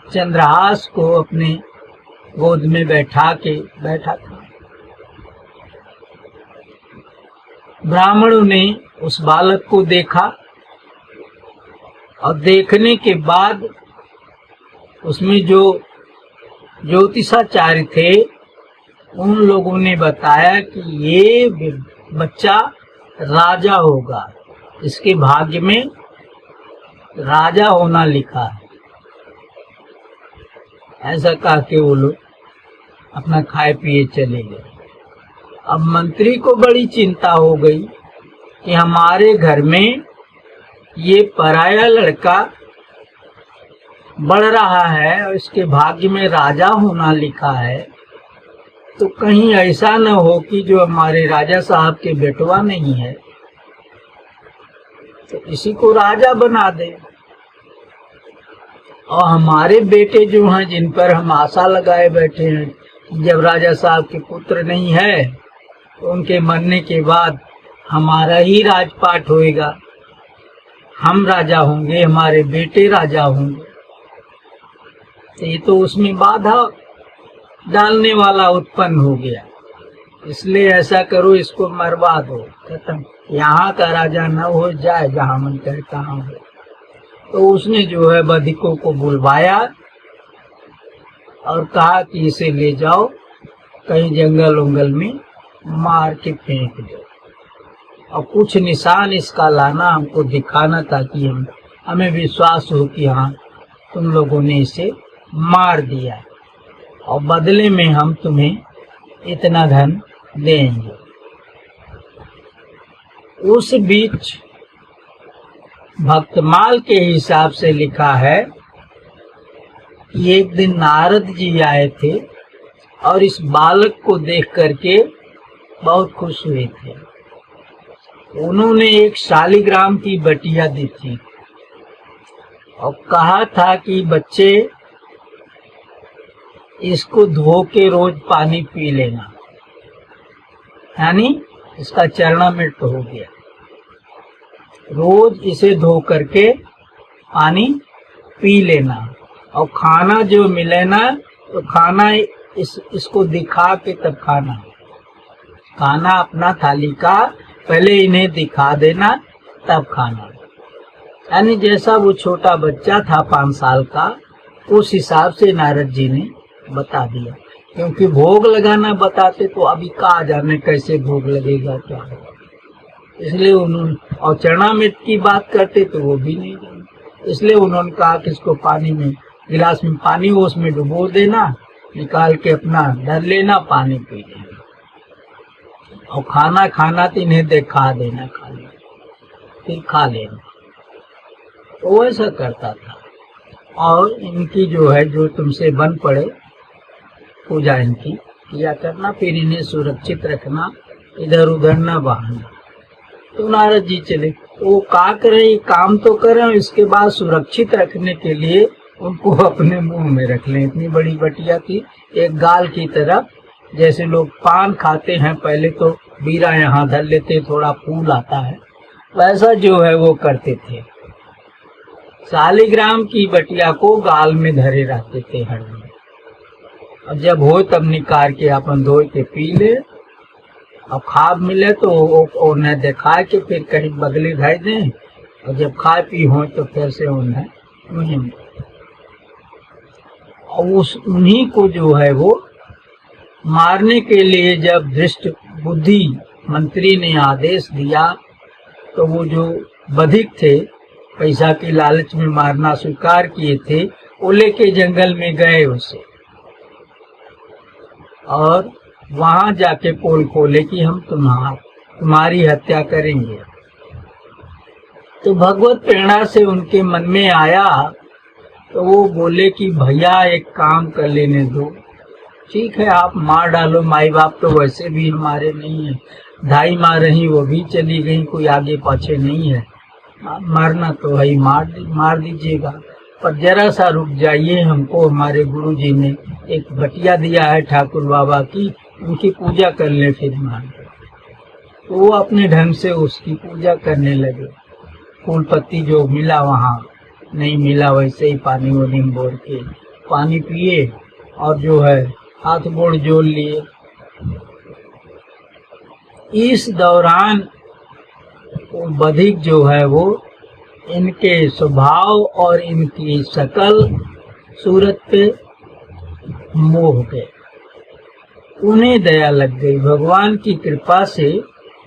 चंद्रहास को अपने गोद में बैठा था। ब्राह्मणों ने उस बालक को देखा और देखने के बाद उसमें जो ज्योतिषाचार्य थे, उन लोगों ने बताया कि ये बच्चा राजा होगा, इसके भाग्य में राजा होना लिखा है। ऐसा कह के वो लोग अपना खाए पिए चले गए। अब मंत्री को बड़ी चिंता हो गई कि हमारे घर में ये पराया लड़का बढ़ रहा है और इसके भाग्य में राजा होना लिखा है, तो कहीं ऐसा न हो कि जो हमारे राजा साहब के बेटवा नहीं है तो इसी को राजा बना दे। और हमारे बेटे जो हैं, जिन पर हम आशा लगाए बैठे हैं, जब राजा साहब के पुत्र नहीं है तो उनके मरने के बाद हमारा ही राजपाट होएगा, हम राजा होंगे, हमारे बेटे राजा होंगे। तो ये तो उसमें बाधा डालने वाला उत्पन्न हो गया, इसलिए ऐसा करो, इसको मरवा दो, खत्म, यहाँ का राजा न हो जाए, जहाँ मन करे तहाँ हो। तो उसने जो है बधिकों को बुलवाया और कहा कि इसे ले जाओ कहीं जंगल उंगल में मार के फेंक दो, और कुछ निशान इसका लाना, हमको दिखाना, ताकि हमें विश्वास हो कि हाँ तुम लोगों ने इसे मार दिया और बदले में हम तुम्हें इतना धन देंगे। उस बीच भक्तमाल के हिसाब से लिखा है कि एक दिन नारद जी आए थे और इस बालक को देख करके बहुत खुश हुए थे। उन्होंने एक शालिग्राम की बटिया दी थी और कहा था कि बच्चे इसको धो के रोज पानी पी लेना, यानी इसका चरणामृत हो गया। रोज इसे धो करके पानी पी लेना और खाना जो मिले ना तो खाना इसको दिखा के तब खाना। खाना अपना थाली का पहले इन्हें दिखा देना तब खाना। यानी जैसा वो छोटा बच्चा था 5 साल का, उस हिसाब से नारद जी ने बता दिया। क्योंकि भोग लगाना बताते तो अभी कहा जाने कैसे भोग लगेगा क्या होगा, इसलिए उन्होंने, और चरणामृत की बात करते तो वो भी नहीं जाने, इसलिए उन्होंने कहा कि इसको पानी में, गिलास में पानी हो, उसमें डुबो देना, निकाल के अपना धर लेना, पानी पी लेना और खाना खाना तो इन्हें दिखा देना, खा लेना, फिर खा लेना। तो ऐसा करता था। और इनकी जो है, जो तुमसे बन पड़े पूजा इनकी किया करना, फिर इन्हें सुरक्षित रखना, इधर उधर न बहाना। तो नारद जी चले, वो का करे, काम तो करें, इसके बाद सुरक्षित रखने के लिए उनको अपने मुंह में रख लें। इतनी बड़ी बटिया थी, एक गाल की तरफ, जैसे लोग पान खाते हैं पहले तो बीरा यहाँ धर लेते, थोड़ा फूल आता है, वैसा जो है वो करते थे। शालिग्राम की बटिया को गाल में धरे रहते थे हर दिन, और जब हो तब निकाल के अपन धो के पी ले, और खाब मिले तो उन्हें दिखा के फिर कहीं बगले धर दें, और जब खा पी हो तो फिर से उन्हें मुहिम। और उन्हीं को जो है वो मारने के लिए जब दृष्ट बुद्धि मंत्री ने आदेश दिया, तो वो जो बधिक थे, पैसा की लालच में मारना स्वीकार किए थे, वो लेके जंगल में गए उसे, और वहां जाके पोल खोले कि हम तुम्हारी हत्या करेंगे। तो भगवत प्रेरणा से उनके मन में आया, तो वो बोले कि भैया एक काम कर लेने दो, ठीक है आप मार डालो, माई बाप तो वैसे भी हमारे नहीं है, ढाई माँ रही वो भी चली गई, कोई आगे पाछे नहीं है, मारना तो है, मार दीजिएगा, पर जरा सा रुक जाइए, हमको हमारे गुरु जी ने एक बटिया दिया है ठाकुर बाबा की, उनकी पूजा कर ले फिर मार। तो वो अपने ढंग से उसकी पूजा करने लगे। फूल पत्ती जो मिला वहाँ, नहीं मिला वैसे ही पानी वानी बोर के पानी पिए, और जो है हाथ गोड़ जोड़ लिए। इस दौरान वो बधिक जो है वो इनके स्वभाव और इनकी शकल सूरत पे मोह गए, उन्हें दया लग गई, भगवान की कृपा से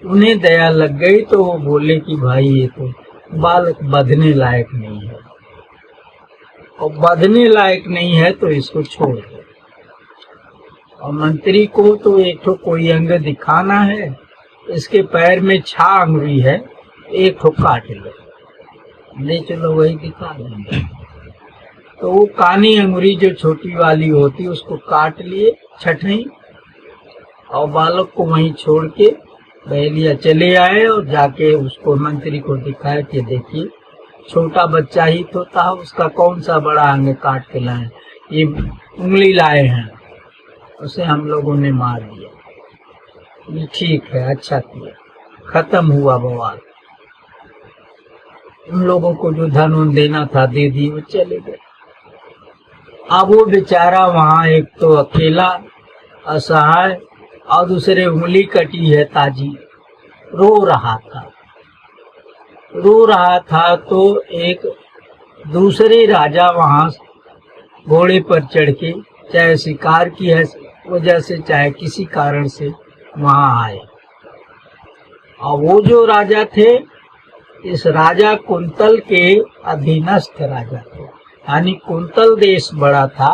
उन्हें दया लग गई। तो वो बोले कि भाई ये तो बालक बंधने लायक नहीं है, और बंधने लायक नहीं है तो इसको छोड़ दो। और मंत्री को तो एक तो कोई अंग दिखाना है, इसके पैर में 6 अंगुरी है, एक ठो काट लो, ले चलो वही दिखा देंगे। तो वो कानी अंगुरी जो छोटी वाली होती उसको काट लिए 6ठीं, और बालक को वहीं छोड़ के बहलिया चले आए, और जाके उसको मंत्री को दिखाया कि देखिए छोटा बच्चा ही तो था, उसका कौन सा बड़ा अंग काट के लाए, ये उंगली लाए हैं, उसे हम लोगों ने मार दिया। ठीक है, अच्छा किया, खत्म हुआ बवाल। उन लोगों को जो धन देना था दे दी, वो चले गए। अब वो बेचारा वहाँ एक तो अकेला असहाय, और दूसरे उंगली कटी है ताजी, रो रहा था। तो एक दूसरे राजा वहाँ घोड़े पर चढ़ के, चाहे शिकार की है वजह से चाहे किसी कारण से वहाँ आए, और वो जो राजा थे, इस राजा कुंतल के अधीनस्थ राजा थे, यानी कुंतल देश बड़ा था,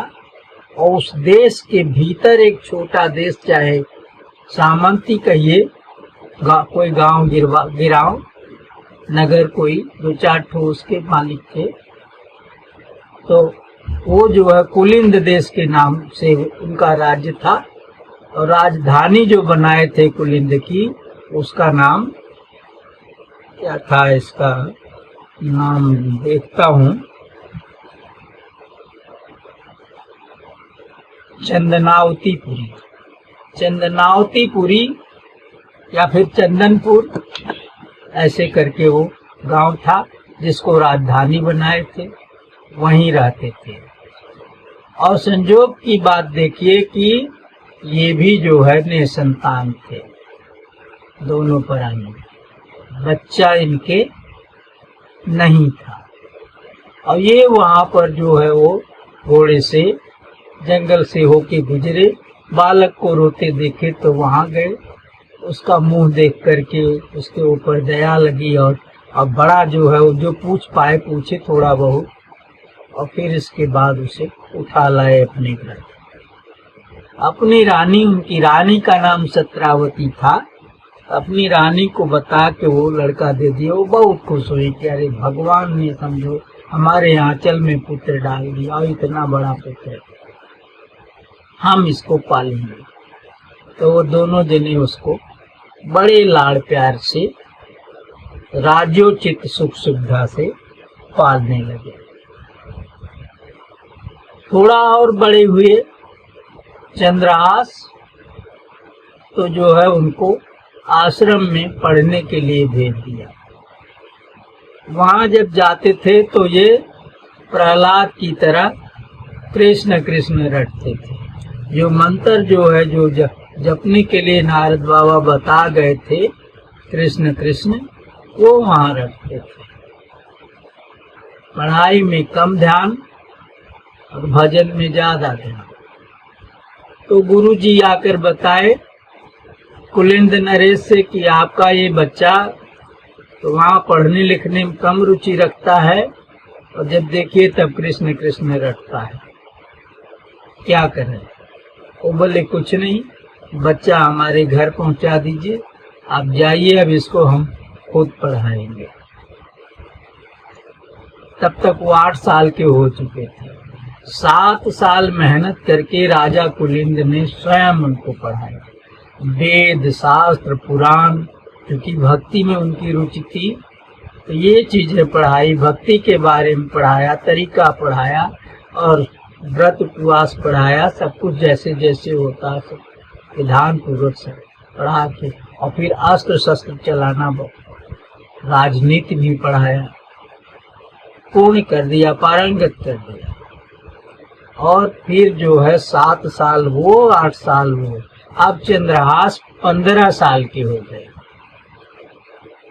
और उस देश के भीतर एक छोटा देश, चाहे सामंती कहिए, कोई गांव गिराव नगर, कोई 2-4 ठो उसके मालिक थे। तो वो जो है कुलिंद देश के नाम से उनका राज्य था, और राजधानी जो बनाए थे कुलिंद की, उसका नाम क्या था इसका नाम, देखता हूँ, चंदनावतीपुरी, चंदनावतीपुरी या फिर चंदनपुर, ऐसे करके वो गांव था जिसको राजधानी बनाए थे, वहीं रहते थे। और संजोग की बात देखिए कि ये भी जो है निसंतान थे, दोनों प्राणी, बच्चा इनके नहीं था। और ये वहां पर जो है वो घोड़े से जंगल से होके गुजरे, बालक को रोते देखे तो वहां गए, उसका मुंह देख करके उसके ऊपर दया लगी और बड़ा जो है वो जो पूछ पाए पूछे थोड़ा बहुत, और फिर इसके बाद उसे उठा लाए अपने घर। अपनी रानी, उनकी रानी का नाम सत्रावती था, अपनी रानी को बता के वो लड़का दे दिया। वो बहुत खुश हुई कि अरे भगवान ने समझो हमारे आंचल में पुत्र डाल दिया, और इतना बड़ा पुत्र, हम इसको पालेंगे। तो वो दोनों जने उसको बड़े लाड़ प्यार से, राजोचित सुख सुविधा से पालने लगे। थोड़ा और बड़े हुए चंद्रहास तो जो है उनको आश्रम में पढ़ने के लिए भेज दिया। वहां जब जाते थे तो ये प्रहलाद की तरह कृष्ण कृष्ण रटते थे। जो मंत्र जो है जो जपने के लिए नारद बाबा बता गए थे, कृष्ण कृष्ण, वो वहां रखते थे। पढ़ाई में कम ध्यान और भजन में ज्यादा ध्यान। तो गुरु जी आकर बताए कुलिंद नरेश से कि आपका ये बच्चा तो वहाँ पढ़ने लिखने में कम रुचि रखता है, और जब देखिए तब कृष्ण कृष्ण रटता है, क्या करें? वो बोले कुछ नहीं, बच्चा हमारे घर पहुंचा दीजिए, आप जाइए, अब इसको हम खुद पढ़ाएंगे। तब तक वो 8 साल के हो चुके थे। 7 साल मेहनत करके राजा कुलिंद ने स्वयं उनको पढ़ाया, वेद शास्त्र पुराण, क्योंकि भक्ति में उनकी रुचि थी तो ये चीजें पढ़ाई, भक्ति के बारे में पढ़ाया, तरीका पढ़ाया और व्रत उपवास पढ़ाया, सब कुछ जैसे जैसे होता सब विधान पूर्वक से पढ़ा के, और फिर अस्त्र शस्त्र चलाना, राजनीति भी पढ़ाया, पूर्ण कर दिया, पारंगत कर दिया। और फिर जो है 7 साल वो, 8 साल वो, अब चंद्रहास 15 साल के हो गए।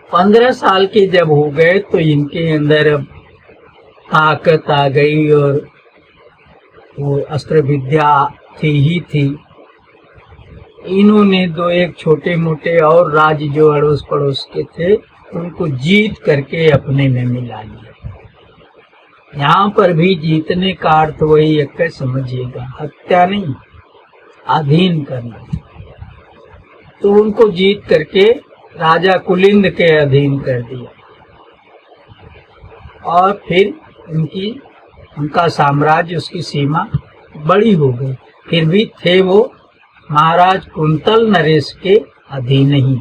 15 साल के जब हो गए तो इनके अंदर अब ताकत आ गई, और वो अस्त्र विद्या थी ही थी। इन्होंने 2-1 छोटे मोटे और राज्य जो अड़ोस पड़ोस के थे उनको जीत करके अपने में मिला लिया। यहाँ पर भी जीतने का अर्थ वही एक समझिएगा, हत्या नहीं, अधीन करना। तो उनको जीत करके राजा कुलिंद के अधीन कर दिया, और फिर उनका साम्राज्य, उसकी सीमा बड़ी हो गई। फिर भी थे वो महाराज कुंतल नरेश के अधीन ही,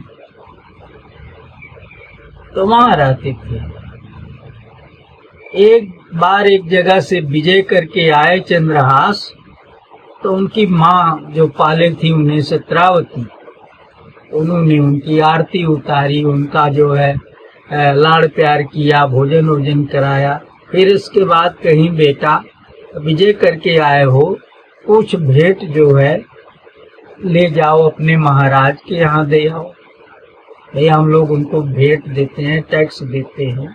तो वहां रहते थे। एक बार एक जगह से विजय करके आए चंद्रहास, तो उनकी माँ जो पाले थी उन्हें सत्रावती, उन्होंने उनकी आरती उतारी, उनका जो है लाड़ प्यार किया, भोजन वोजन कराया। फिर इसके बाद कहीं बेटा विजय करके आए हो, कुछ भेंट जो है ले जाओ अपने महाराज के यहाँ दे आओ। भैया हम लोग उनको भेंट देते हैं, टैक्स देते हैं,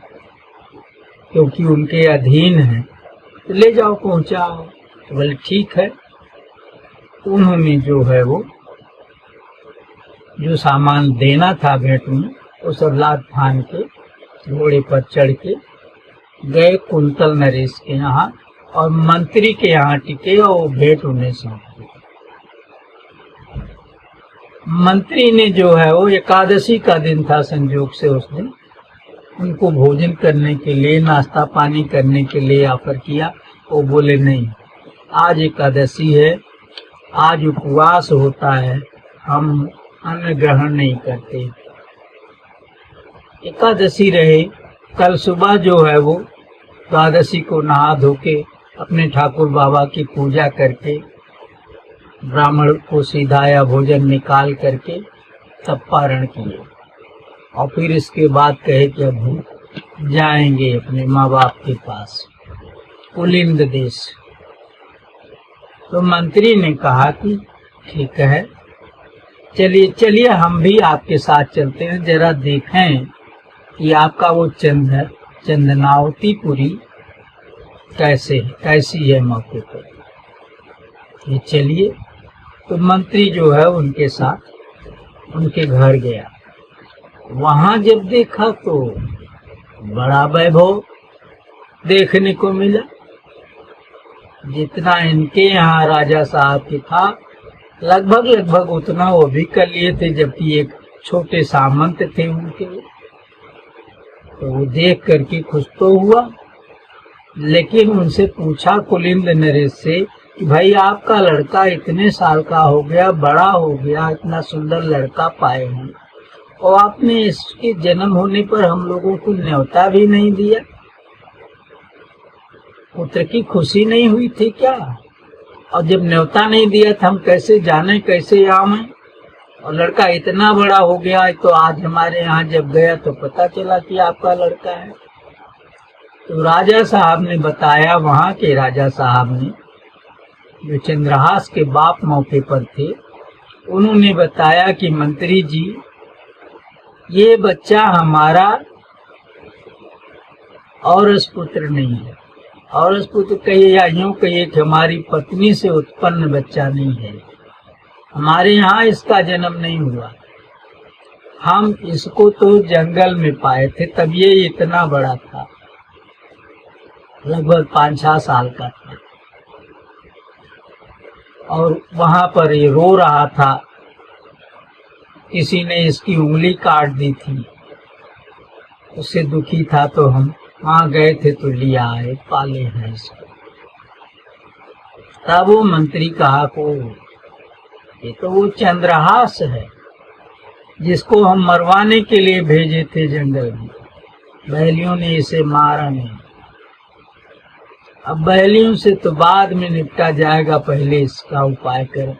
क्योंकि उनके अधीन है, तो ले जाओ पहुंचाओ। तो बोले ठीक है। उन्होंने जो है वो जो सामान देना था भेंट में, वो सब लाद फान के घोड़े पर चढ़ के गए कुंतल नरेश के यहाँ, और मंत्री के यहाँ टिके और वो भेंट उन्हें सौंप दी। मंत्री ने जो है वो एकादशी का दिन था संजोग से, उस दिन उनको भोजन करने के लिए, नाश्ता पानी करने के लिए ऑफर किया। वो बोले नहीं, आज एकादशी है, आज उपवास होता है, हम अन्न ग्रहण नहीं करते। एकादशी रहे, कल सुबह जो है वो द्वादशी को नहा धो के अपने ठाकुर बाबा की पूजा करके ब्राह्मण को सीधाया भोजन निकाल करके तब पारण किए और फिर इसके बाद कहे कि अब हम जाएंगे अपने माँ बाप के पास कुलिंद देश। तो मंत्री ने कहा कि ठीक है, चलिए चलिए हम भी आपके साथ चलते हैं, जरा देखें कि आपका वो चंदनावतीपुरी कैसी है मौके पर। ये चलिए। तो मंत्री जो है उनके साथ उनके घर गया। वहां जब देखा तो बड़ा वैभव देखने को मिला। जितना इनके यहाँ राजा साहब के था लगभग उतना वो भी कर लिए थे, जबकि एक छोटे सामंत थे उनके। तो वो देख करके खुश तो हुआ, लेकिन उनसे पूछा कुलिंद नरेश से कि भाई आपका लड़का इतने साल का हो गया, बड़ा हो गया, इतना सुंदर लड़का पाए हैं और आपने इसके जन्म होने पर हम लोगों को न्योता भी नहीं दिया। पुत्र की खुशी नहीं हुई थी क्या? और जब न्योता नहीं दिया था हम कैसे जाने, कैसे आवे? और लड़का इतना बड़ा हो गया तो आज हमारे यहाँ जब गया तो पता चला कि आपका लड़का है। तो राजा साहब ने बताया, वहाँ के राजा साहब ने जो चंद्रहास के बाप मौके पर थे, उन्होंने बताया कि मंत्री जी ये बच्चा हमारा औरस पुत्र नहीं है। औरस पुत्र कहिए या यूं कहिए कि हमारी पत्नी से उत्पन्न बच्चा नहीं है। हमारे यहाँ इसका जन्म नहीं हुआ। हम इसको तो जंगल में पाए थे, तब ये इतना बड़ा था, लगभग 5-6 साल का था। और वहां पर ये रो रहा था, किसी ने इसकी उंगली काट दी थी, उससे दुखी था। तो हम वहां गए थे तो लिया आए, पाले हैं इसको। तब वो मंत्री कहा को ये तो वो चंद्रहास है जिसको हम मरवाने के लिए भेजे थे जंगल में। बहलियों ने इसे मारा नहीं। अब बहलियों से तो बाद में निपटा जाएगा, पहले इसका उपाय करें।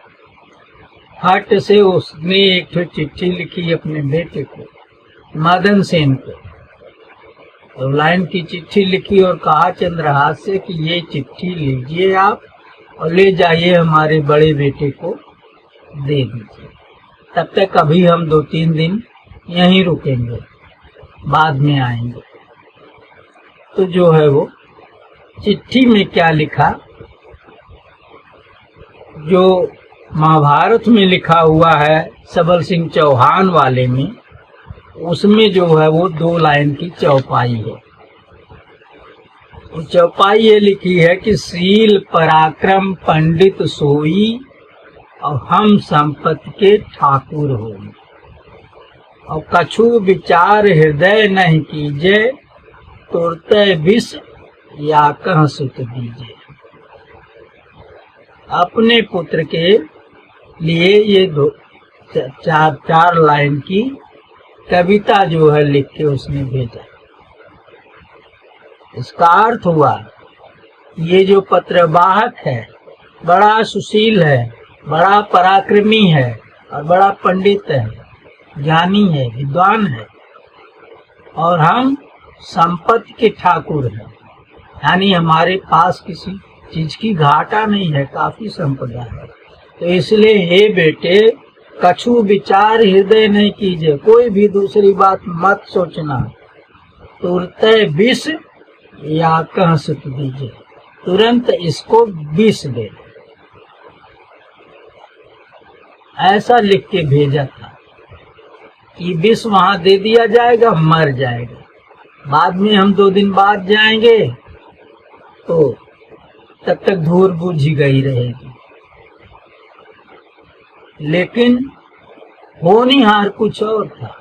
हट से उसने एक चिट्ठी लिखी अपने बेटे को, मदन सेन को। तो लाइन की चिट्ठी लिखी और कहा चंद्रहास से कि ये चिट्ठी लीजिए आप और ले जाइए हमारे बड़े बेटे को दे दीजिए। तब तक अभी हम 2-3 दिन यहीं रुकेंगे, बाद में आएंगे। तो जो है वो चिट्ठी में क्या लिखा, जो महाभारत में लिखा हुआ है सबल सिंह चौहान वाले में, उसमें जो है वो 2 लाइन की चौपाई है। वो चौपाई ये लिखी है कि शील पराक्रम पंडित सोई और हम संपत्ति के ठाकुर हो। और कछु विचार हृदय नहीं कीजे, तुरते विष या कह सुत दीजिए। अपने पुत्र के लिए ये 4 लाइन की कविता जो है लिख के उसने भेजा। इसका अर्थ हुआ ये जो पत्रवाहक है बड़ा सुशील है, बड़ा पराक्रमी है और बड़ा पंडित है, ज्ञानी है, विद्वान है, और हम संपत्ति के ठाकुर हैं। यानी हमारे पास किसी चीज की घाटा नहीं है, काफी संपदा है। तो इसलिए हे बेटे, कछु विचार हृदय नहीं कीजिए, कोई भी दूसरी बात मत सोचना। तुरते विष या कह सुत दीजिए, तुरंत इसको विष दे। ऐसा लिख के भेजा था कि विष वहां दे दिया जाएगा, मर जाएगा। बाद में हम 2 दिन बाद जाएंगे तो तब तक धूल बुझ गई रहेगी। लेकिन होनहार कुछ और था।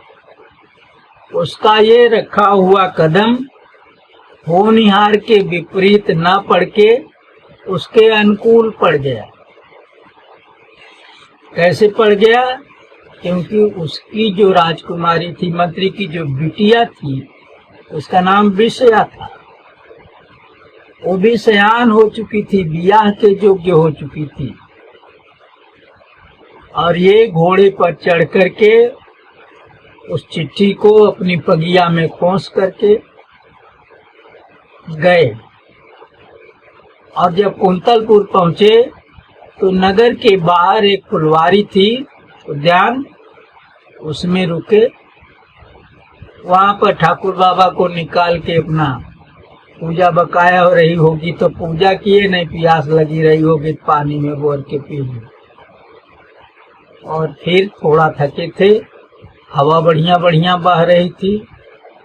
उसका ये रखा हुआ कदम होनहार के विपरीत न पड़ के उसके अनुकूल पड़ गया। कैसे पड़ गया क्योंकि उसकी जो राजकुमारी थी, मंत्री की जो बिटिया थी, उसका नाम विषया था। वो भी सयान हो चुकी थी, ब्याह के योग्य हो चुकी थी। और ये घोड़े पर चढ़ करके उस चिट्ठी को अपनी पगिया में खोस करके गए। और जब कुंतलपुर पहुंचे तो नगर के बाहर एक फुलवारी थी, उद्यान, उसमें रुके। वहां पर ठाकुर बाबा को निकाल के अपना पूजा बकाया हो रही होगी तो पूजा किए, नहीं प्यास लगी रही होगी तो पानी में बोर के पी ली। और फिर थोड़ा थके थे, हवा बढ़िया बढ़िया बह रही थी,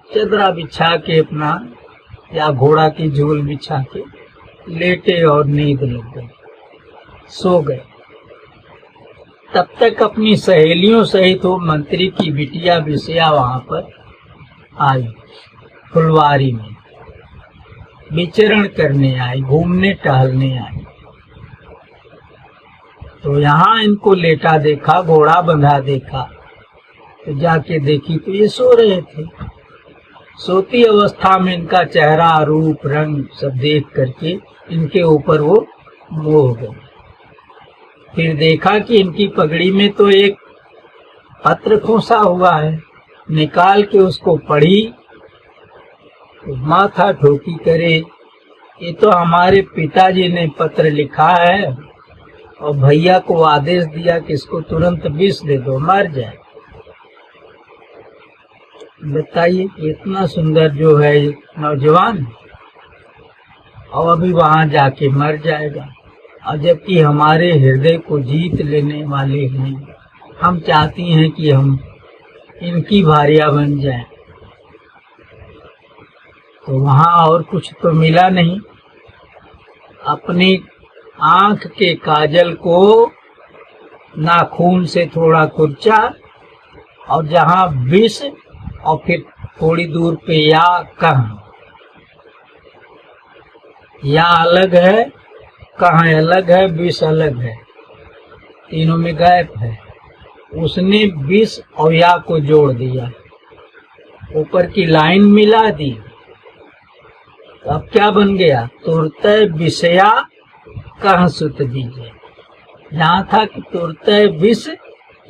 चदरा बिछा के अपना या घोड़ा की झूल बिछा के लेटे और नींद लग गई, सो गए। तब तक अपनी सहेलियों सहित वो मंत्री की बिटिया विषया वहां पर आई, फुलवारी में विचरण करने आई, घूमने टहलने आई। तो यहाँ इनको लेटा देखा, घोड़ा बंधा देखा, तो जाके देखी तो ये सो रहे थे। सोती अवस्था में इनका चेहरा, रूप, रंग सब देख करके इनके ऊपर वो मोह गए। फिर देखा कि इनकी पगड़ी में तो एक पत्र खोसा हुआ है, निकाल के उसको पढ़ी तो माथा ठोकी करे, ये तो हमारे पिताजी ने पत्र लिखा है और भैया को आदेश दिया कि इसको तुरंत विष दे दो, मर जाए। बताइए, इतना सुंदर जो है नौजवान, और अभी वहां जाके मर जाएगा। और जबकि हमारे हृदय को जीत लेने वाले हैं, हम चाहती हैं कि हम इनकी भारिया बन जाएं। तो वहां और कुछ तो मिला नहीं। अपनी आंख के काजल को नाखून से थोड़ा कुर्चा, और जहां विष, और फिर थोड़ी दूर पे या कहाँ, या अलग है, कहाँ अलग है, विष अलग है, तीनों में गैप है। उसने विष और या को जोड़ दिया, ऊपर की लाइन मिला दी। तो अब क्या बन गया? तुरतय विषया कह सुत दीजिए। यहाँ था कि तुरतय विष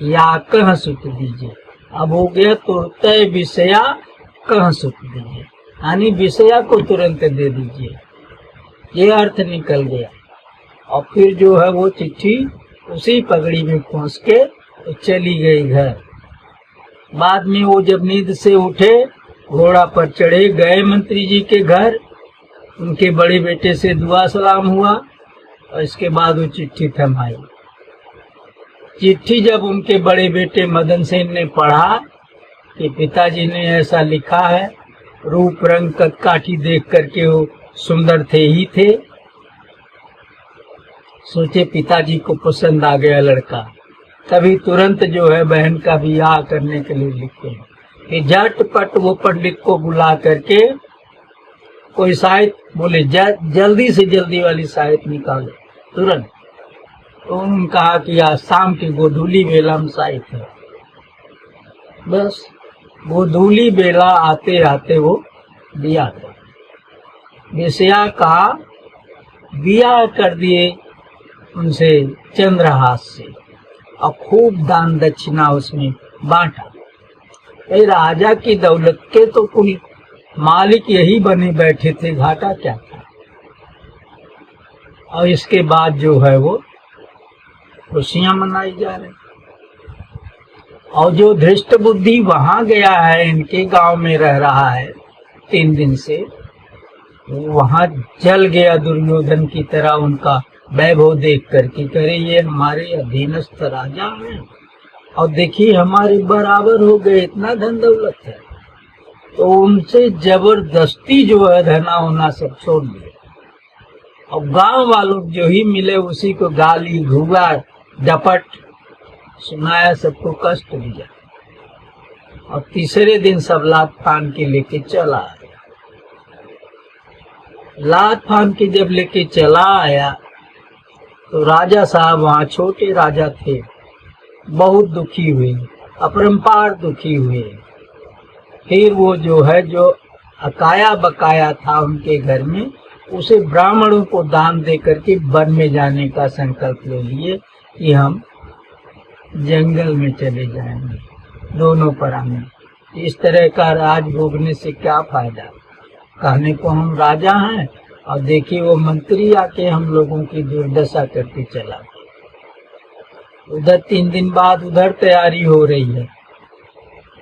या कह सुत दीजिए, अब हो गया तुरतय विषया कह सुत दीजिए, यानी विषया को तुरंत दे दीजिए, ये अर्थ निकल गया। और फिर जो है वो चिट्ठी उसी पगड़ी में खोस के तो चली गई घर। बाद में वो जब नींद से उठे, घोड़ा पर चढ़े, गए मंत्री जी के घर, उनके बड़े बेटे से दुआ सलाम हुआ और इसके बाद वो चिट्ठी थमाई। चिट्ठी जब उनके बड़े बेटे मदन सेन ने पढ़ा कि पिताजी ने ऐसा लिखा है, रूप रंग कद काठी देख करके वो सुंदर थे ही थे, सोचे पिताजी को पसंद आ गया लड़का, तभी तुरंत जो है बहन का ब्याह करने के लिए लिखते हैं। फिर झटपट वो पंडित को बुला करके कोई साहित्य बोले, जल्दी से जल्दी वाली साहित्य निकालो तुरंत। तो उन्होंने कहा कि आज शाम की गोधूली बेला में साहित्य है। बस गोधूली बेला आते आते वो दिया था, विषया का ब्याह कर दिए उनसे चंद्रहास से, और खूब दान दक्षिणा उसमें बांटा। राजा की दौलत के तो कुल मालिक यही बने बैठे थे, घाटा क्या था। और इसके बाद जो है वो खुशियां मनाई जा रही। और जो धृष्ट बुद्धि वहां गया है, इनके गांव में रह रहा है 3 दिन से, वहां जल गया दुर्योधन की तरह उनका वैभव देख करके, करे ये हमारे अधीनस्थ राजा हैं और देखिए हमारे बराबर हो गए, इतना धन दौलत है। तो उनसे जबरदस्ती जो है धना होना सब छोड़ दिया, और गांव वालों जो ही मिले उसी को गाली घुआ डपट सुनाया, सबको कष्ट दिया। और तीसरे दिन सब लात फान के लेके चला आया। लात फान के जब लेके चला आया तो राजा साहब, वहां छोटे राजा थे, बहुत दुखी हुए। अपरंपार दुखी हुए। फिर वो जो है, जो अकाया बकाया था उनके घर में, उसे ब्राह्मणों को दान दे करके वन में जाने का संकल्प ले लिए कि हम जंगल में चले जाएंगे, दोनों पराने। इस तरह का राज भोगने से क्या फायदा? कहने को हम राजा हैं, और देखिए वो मंत्री आके हम लोगों की दुर्दशा करके चला। उधर 3 दिन बाद उधर तैयारी हो रही है,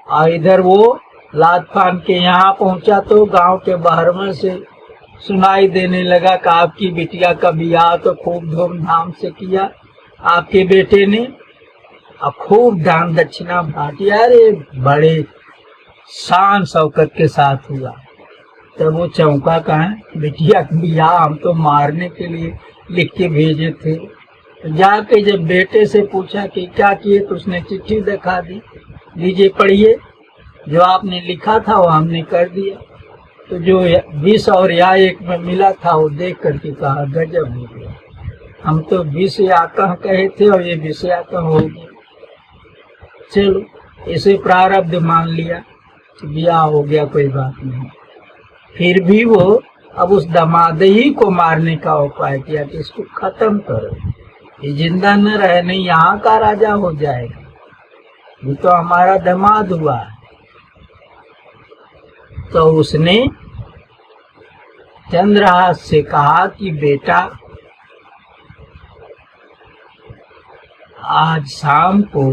और इधर वो लात फान के यहाँ पहुंचा तो गांव के बाहर से सुनाई देने लगा कि आपकी बिटिया का ब्याह तो खूब धूमधाम से किया आपके बेटे ने, और खूब दान दक्षिणा बांटी, अरे बड़े शान शौकत के साथ हुआ। तब वो चौंका, कहा बिटिया का ब्याह हम तो मारने के लिए लिख के भेजे थे। जाके जब बेटे से पूछा कि क्या किए, तो उसने चिट्ठी दिखा दी, लीजिए पढ़िए, जो आपने लिखा था वो हमने कर दिया। तो जो 20 और या 1 में मिला था वो देख करके कहा गजब हो गया, हम तो 20 याकह कहे थे और ये 20 याकह हो गया। चलो इसे प्रारब्ध मान लिया, ब्याह हो गया, कोई बात नहीं। फिर भी वो अब उस दामाद ही को मारने का उपाय किया कि इसको खत्म करो, ये जिंदा न रहे, नहीं यहाँ का राजा हो जाएगा, ये तो हमारा दामाद हुआ है। तो उसने चंद्रहास से कहा कि बेटा आज शाम को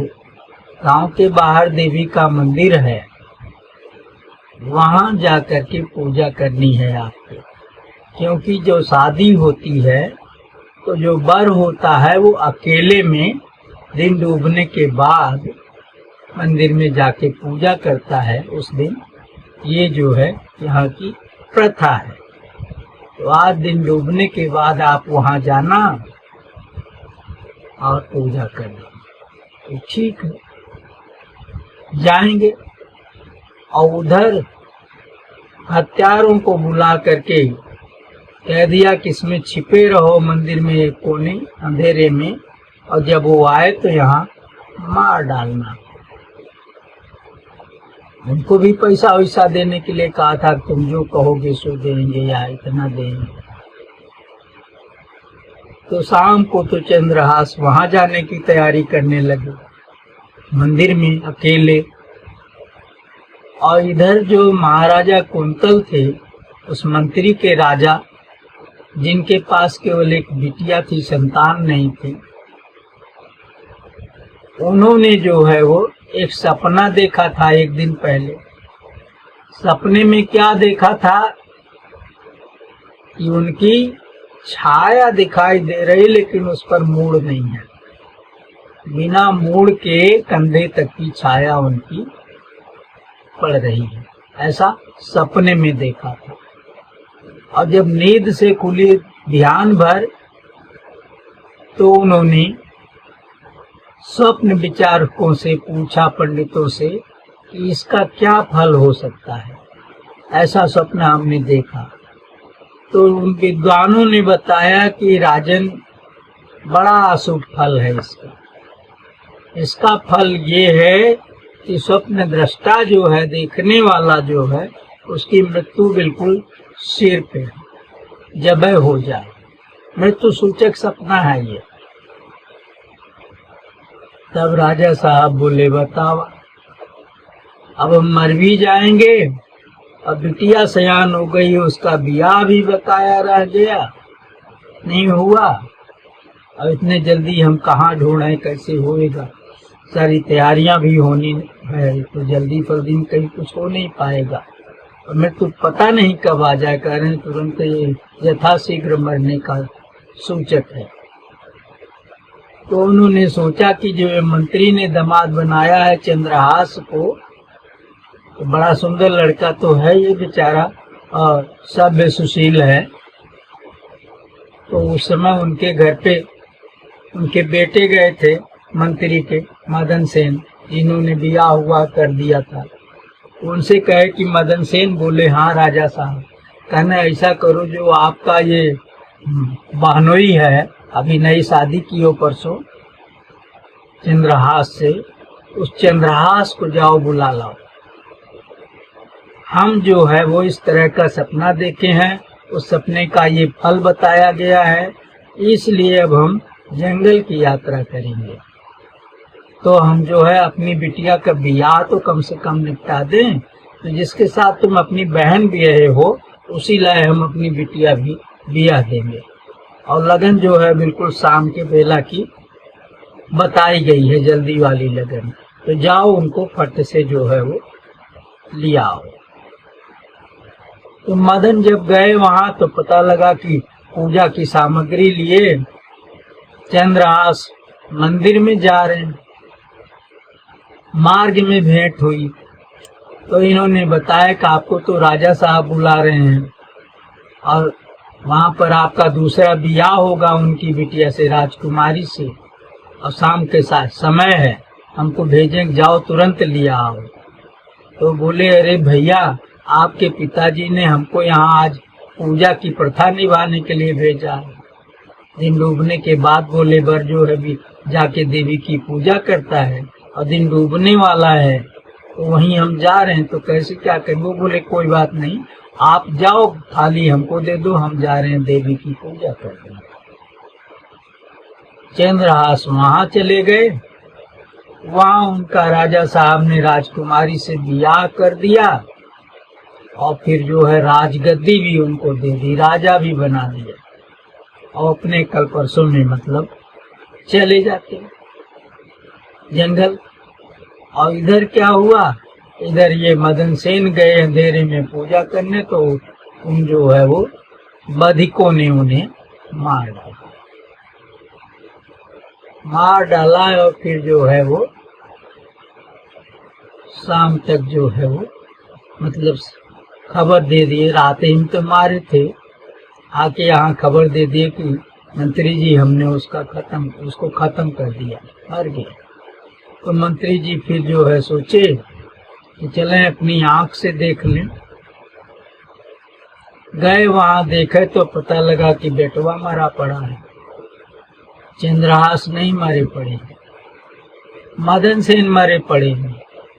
गांव के बाहर देवी का मंदिर है, वहां जाकर के पूजा करनी है आपको, क्योंकि जो शादी होती है तो जो वर होता है वो अकेले में दिन डूबने के बाद मंदिर में जाके पूजा करता है उस दिन। ये जो है यहाँ की प्रथा है। तो आज दिन डूबने के बाद आप वहां जाना और पूजा करना। तो ठीक है, जाएंगे। और उधर हत्यारों को बुला करके कह दिया कि इसमें छिपे रहो मंदिर में एक कोने अंधेरे में, और जब वो आए तो यहाँ मार डालना। उनको भी पैसा वैसा देने के लिए कहा था, तुम जो कहोगे सो देंगे या इतना देंगे। तो शाम को तो चंद्रहास वहां जाने की तैयारी करने लगे मंदिर में अकेले। और इधर जो महाराजा कुंतल थे, उस मंत्री के राजा, जिनके पास केवल एक बिटिया थी, संतान नहीं थी, उन्होंने जो है वो एक सपना देखा था एक दिन पहले। सपने में क्या देखा था कि उनकी छाया दिखाई दे रही, लेकिन उस पर मूड़ नहीं है, बिना मूड़ के कंधे तक की छाया उनकी पड़ रही है, ऐसा सपने में देखा था। और जब नींद से खुली ध्यान भर, तो उन्होंने स्वप्न विचारकों से पूछा, पंडितों से, कि इसका क्या फल हो सकता है, ऐसा स्वप्न हमने देखा। तो उन विद्वानों ने बताया कि राजन बड़ा अशुभ फल है इसका। इसका फल ये है कि स्वप्न दृष्टा जो है, देखने वाला जो है, उसकी मृत्यु बिल्कुल सिर पे जब हो जाए, मृत्यु सूचक सपना है ये। तब राजा साहब बोले, बताओ अब हम मर भी जाएंगे, अब बिटिया सयान हो गई, उसका ब्याह भी बकाया रह गया, नहीं हुआ, अब इतने जल्दी हम कहाँ ढूंढें, कैसे होएगा, सारी तैयारियां भी होनी है, तो जल्दी फल्दी कहीं कुछ हो नहीं पाएगा, और मैं तो पता नहीं कब आ जाए, कह रहे तुरंत ये यथाशीघ्र मरने का सूचक है। तो उन्होंने सोचा कि जो मंत्री ने दामाद बनाया है चंद्रहास को, तो बड़ा सुंदर लड़का तो है ये बेचारा, और सभ्य सुशील है। तो उस समय उनके घर पे उनके बेटे गए थे मंत्री के, मदन सेन, जिन्होंने ब्याह हुआ कर दिया था। उनसे कहे कि मदन सेन बोले, हाँ राजा साहब, कहना ऐसा करो, जो आपका ये बहनोई है, अभी नई शादी की हो परसों चंद्रहास से, उस चंद्रहास को जाओ बुला लाओ। हम जो है वो इस तरह का सपना देखे हैं, उस सपने का ये फल बताया गया है, इसलिए अब हम जंगल की यात्रा करेंगे। तो हम जो है अपनी बिटिया का बियाह तो कम से कम निपटा दें, तो जिसके साथ तुम अपनी बहन ब्याहे हो उसी लाए हम अपनी बिटिया भी बियाह देंगे। और लगन जो है बिल्कुल शाम के बेला की बताई गई है, जल्दी वाली लगन। तो जाओ उनको फट से जो है वो लिया आओ। तो मदन जब गए वहां तो पता लगा कि पूजा की सामग्री लिए चंद्रहास मंदिर में जा रहे हैं। मार्ग में भेंट हुई तो इन्होंने बताया कि आपको तो राजा साहब बुला रहे हैं और वहां पर आपका दूसरा बियाह होगा उनकी बिटिया से, राजकुमारी से, और शाम के साथ समय है, हमको भेजें, जाओ तुरंत लिया आओ। तो बोले अरे भैया, आपके पिताजी ने हमको यहाँ आज पूजा की प्रथा निभाने के लिए भेजा है। दिन डूबने के बाद बोले बर जो है भी जाके देवी की पूजा करता है और दिन डूबने वाला है, तो वहीं हम जा रहे हैं, तो कैसे क्या करें। वो बोले कोई बात नहीं, आप जाओ, थाली हमको दे दो, हम जा रहे हैं देवी की पूजा करने। चंद्रहास वहां चले गए। वहां उनका राजा साहब ने राजकुमारी से बियाह कर दिया और फिर जो है राजगद्दी भी उनको दे दी, राजा भी बना दिया और अपने कल परसों में मतलब चले जाते जंगल। और इधर क्या हुआ, इधर ये मदन सेन गए अंधेरे में पूजा करने, तो उन जो है वो बधिकों ने उन्हें मार डाला और फिर जो है वो शाम तक जो है वो मतलब खबर दे दिए, रात ही तो मारे थे, आके यहाँ खबर दे दिए कि मंत्री जी हमने उसको खत्म कर दिया, मर गया। तो मंत्री जी फिर जो है सोचे कि चलें अपनी आंख से देख लें। गए वहां देखे तो पता लगा कि बेटवा मरा पड़ा है, चंद्रहास नहीं मरे पड़े, मदन सेन मरे पड़े हैं।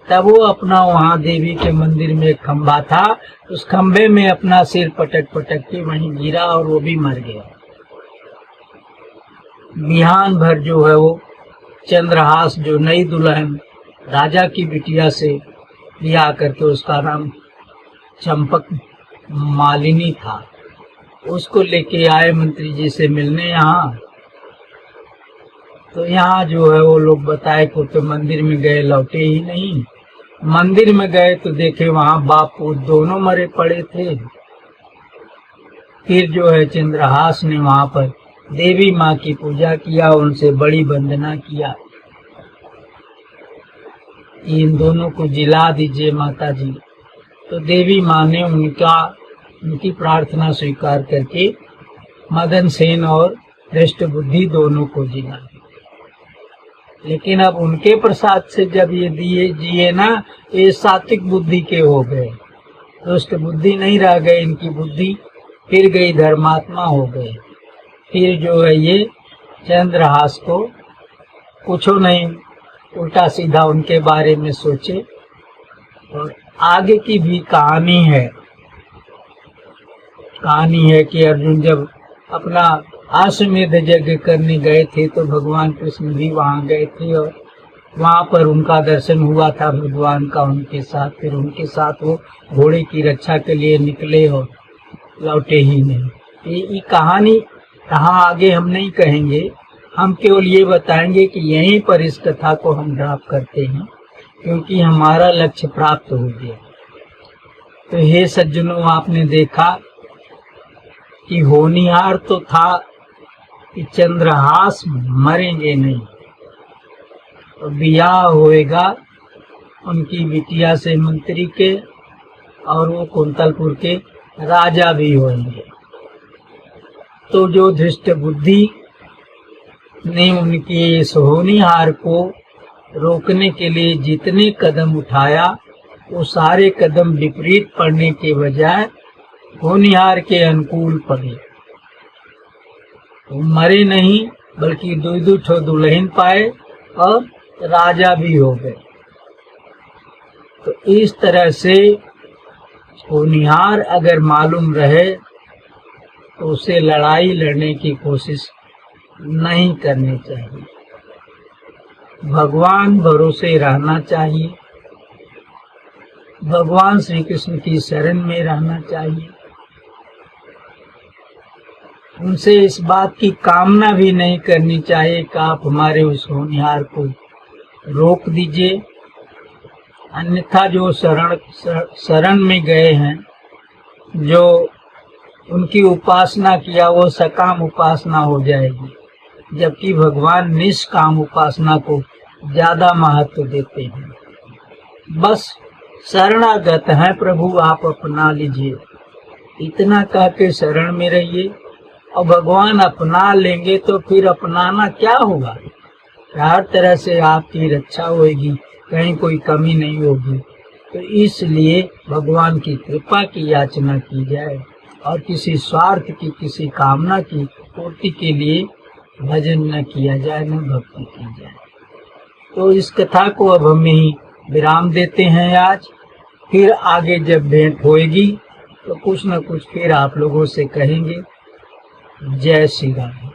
तब वो अपना वहां देवी के मंदिर में एक खंभा था, उस खंभे में अपना सिर पटक पटक के वहीं गिरा और वो भी मर गया। बिहान भर जो है वो चंद्रहास जो नई दुल्हन राजा की बिटिया से लिया करके, उसका नाम चंपक मालिनी था, उसको लेके आए मंत्री जी से मिलने यहाँ। तो यहाँ जो है वो लोग बताए को तो मंदिर में गए, लौटे ही नहीं। मंदिर में गए तो देखे वहां बाप पुत दोनों मरे पड़े थे। फिर जो है चंद्रहास ने वहां पर देवी माँ की पूजा किया, उनसे बड़ी वंदना किया, इन दोनों को जिला दीजिए माता जी। तो देवी माँ ने उनकी प्रार्थना स्वीकार करके मदन सेन और धृष्ट बुद्धि दोनों को जिला दिया। लेकिन अब उनके प्रसाद से जब ये जिए ना, ये सात्विक बुद्धि के हो गए, दुष्ट बुद्धि नहीं रह गए, इनकी बुद्धि फिर गई, धर्मात्मा हो गए। फिर जो है ये चंद्रहास को कुछ नहीं, उल्टा सीधा उनके बारे में सोचे। और आगे की भी कहानी है कि अर्जुन जब अपना अश्वमेध यज्ञ करने गए थे तो भगवान कृष्ण भी वहां गए थे और वहां पर उनका दर्शन हुआ था भगवान का उनके साथ। फिर उनके साथ वो घोड़े की रक्षा के लिए निकले और लौटे ही नहीं। ये कहानी कहाँ आगे हम नहीं कहेंगे, हम केवल ये बताएंगे कि यहीं पर इस कथा को हम ड्रॉप करते हैं, क्योंकि हमारा लक्ष्य प्राप्त हो गया। तो हे सज्जनों, आपने देखा कि होनिहार तो था कि चंद्रहास मरेंगे नहीं, तो बियाह होएगा उनकी बिटिया से मंत्री के, और वो कुंतलपुर के राजा भी होंगे। तो जो धृष्ट बुद्धि ने उनके इस होनिहार को रोकने के लिए जितने कदम उठाया, वो सारे कदम विपरीत पड़ने के बजाय होनिहार के अनुकूल पड़े। वो मरे नहीं, बल्कि दो ठो दुल्हन पाए और राजा भी हो गए। तो इस तरह से होनहार अगर मालूम रहे तो उसे लड़ाई लड़ने की कोशिश नहीं करनी चाहिए। भगवान भरोसे रहना चाहिए, भगवान श्री कृष्ण की शरण में रहना चाहिए। उनसे इस बात की कामना भी नहीं करनी चाहिए कि आप हमारे उस होनहार को रोक दीजिए। अन्यथा जो शरण में गए हैं, जो उनकी उपासना किया, वो सकाम उपासना हो जाएगी, जबकि भगवान निष्काम उपासना को ज्यादा महत्व देते हैं। बस शरणागत हैं प्रभु, आप अपना लीजिए, इतना कह के शरण में रहिए। और भगवान अपना लेंगे तो फिर अपनाना क्या होगा? हर तरह से आपकी रक्षा होगी, कहीं कोई कमी नहीं होगी। तो इसलिए भगवान की कृपा की याचना की जाए और किसी स्वार्थ की, किसी कामना की पूर्ति के लिए भजन न किया जाए, न भक्ति की जाए। तो इस कथा को अब हम यहीं विराम देते हैं आज। फिर आगे जब भेंट होएगी तो कुछ न कुछ फिर आप लोगों से कहेंगे। जय श्री राम।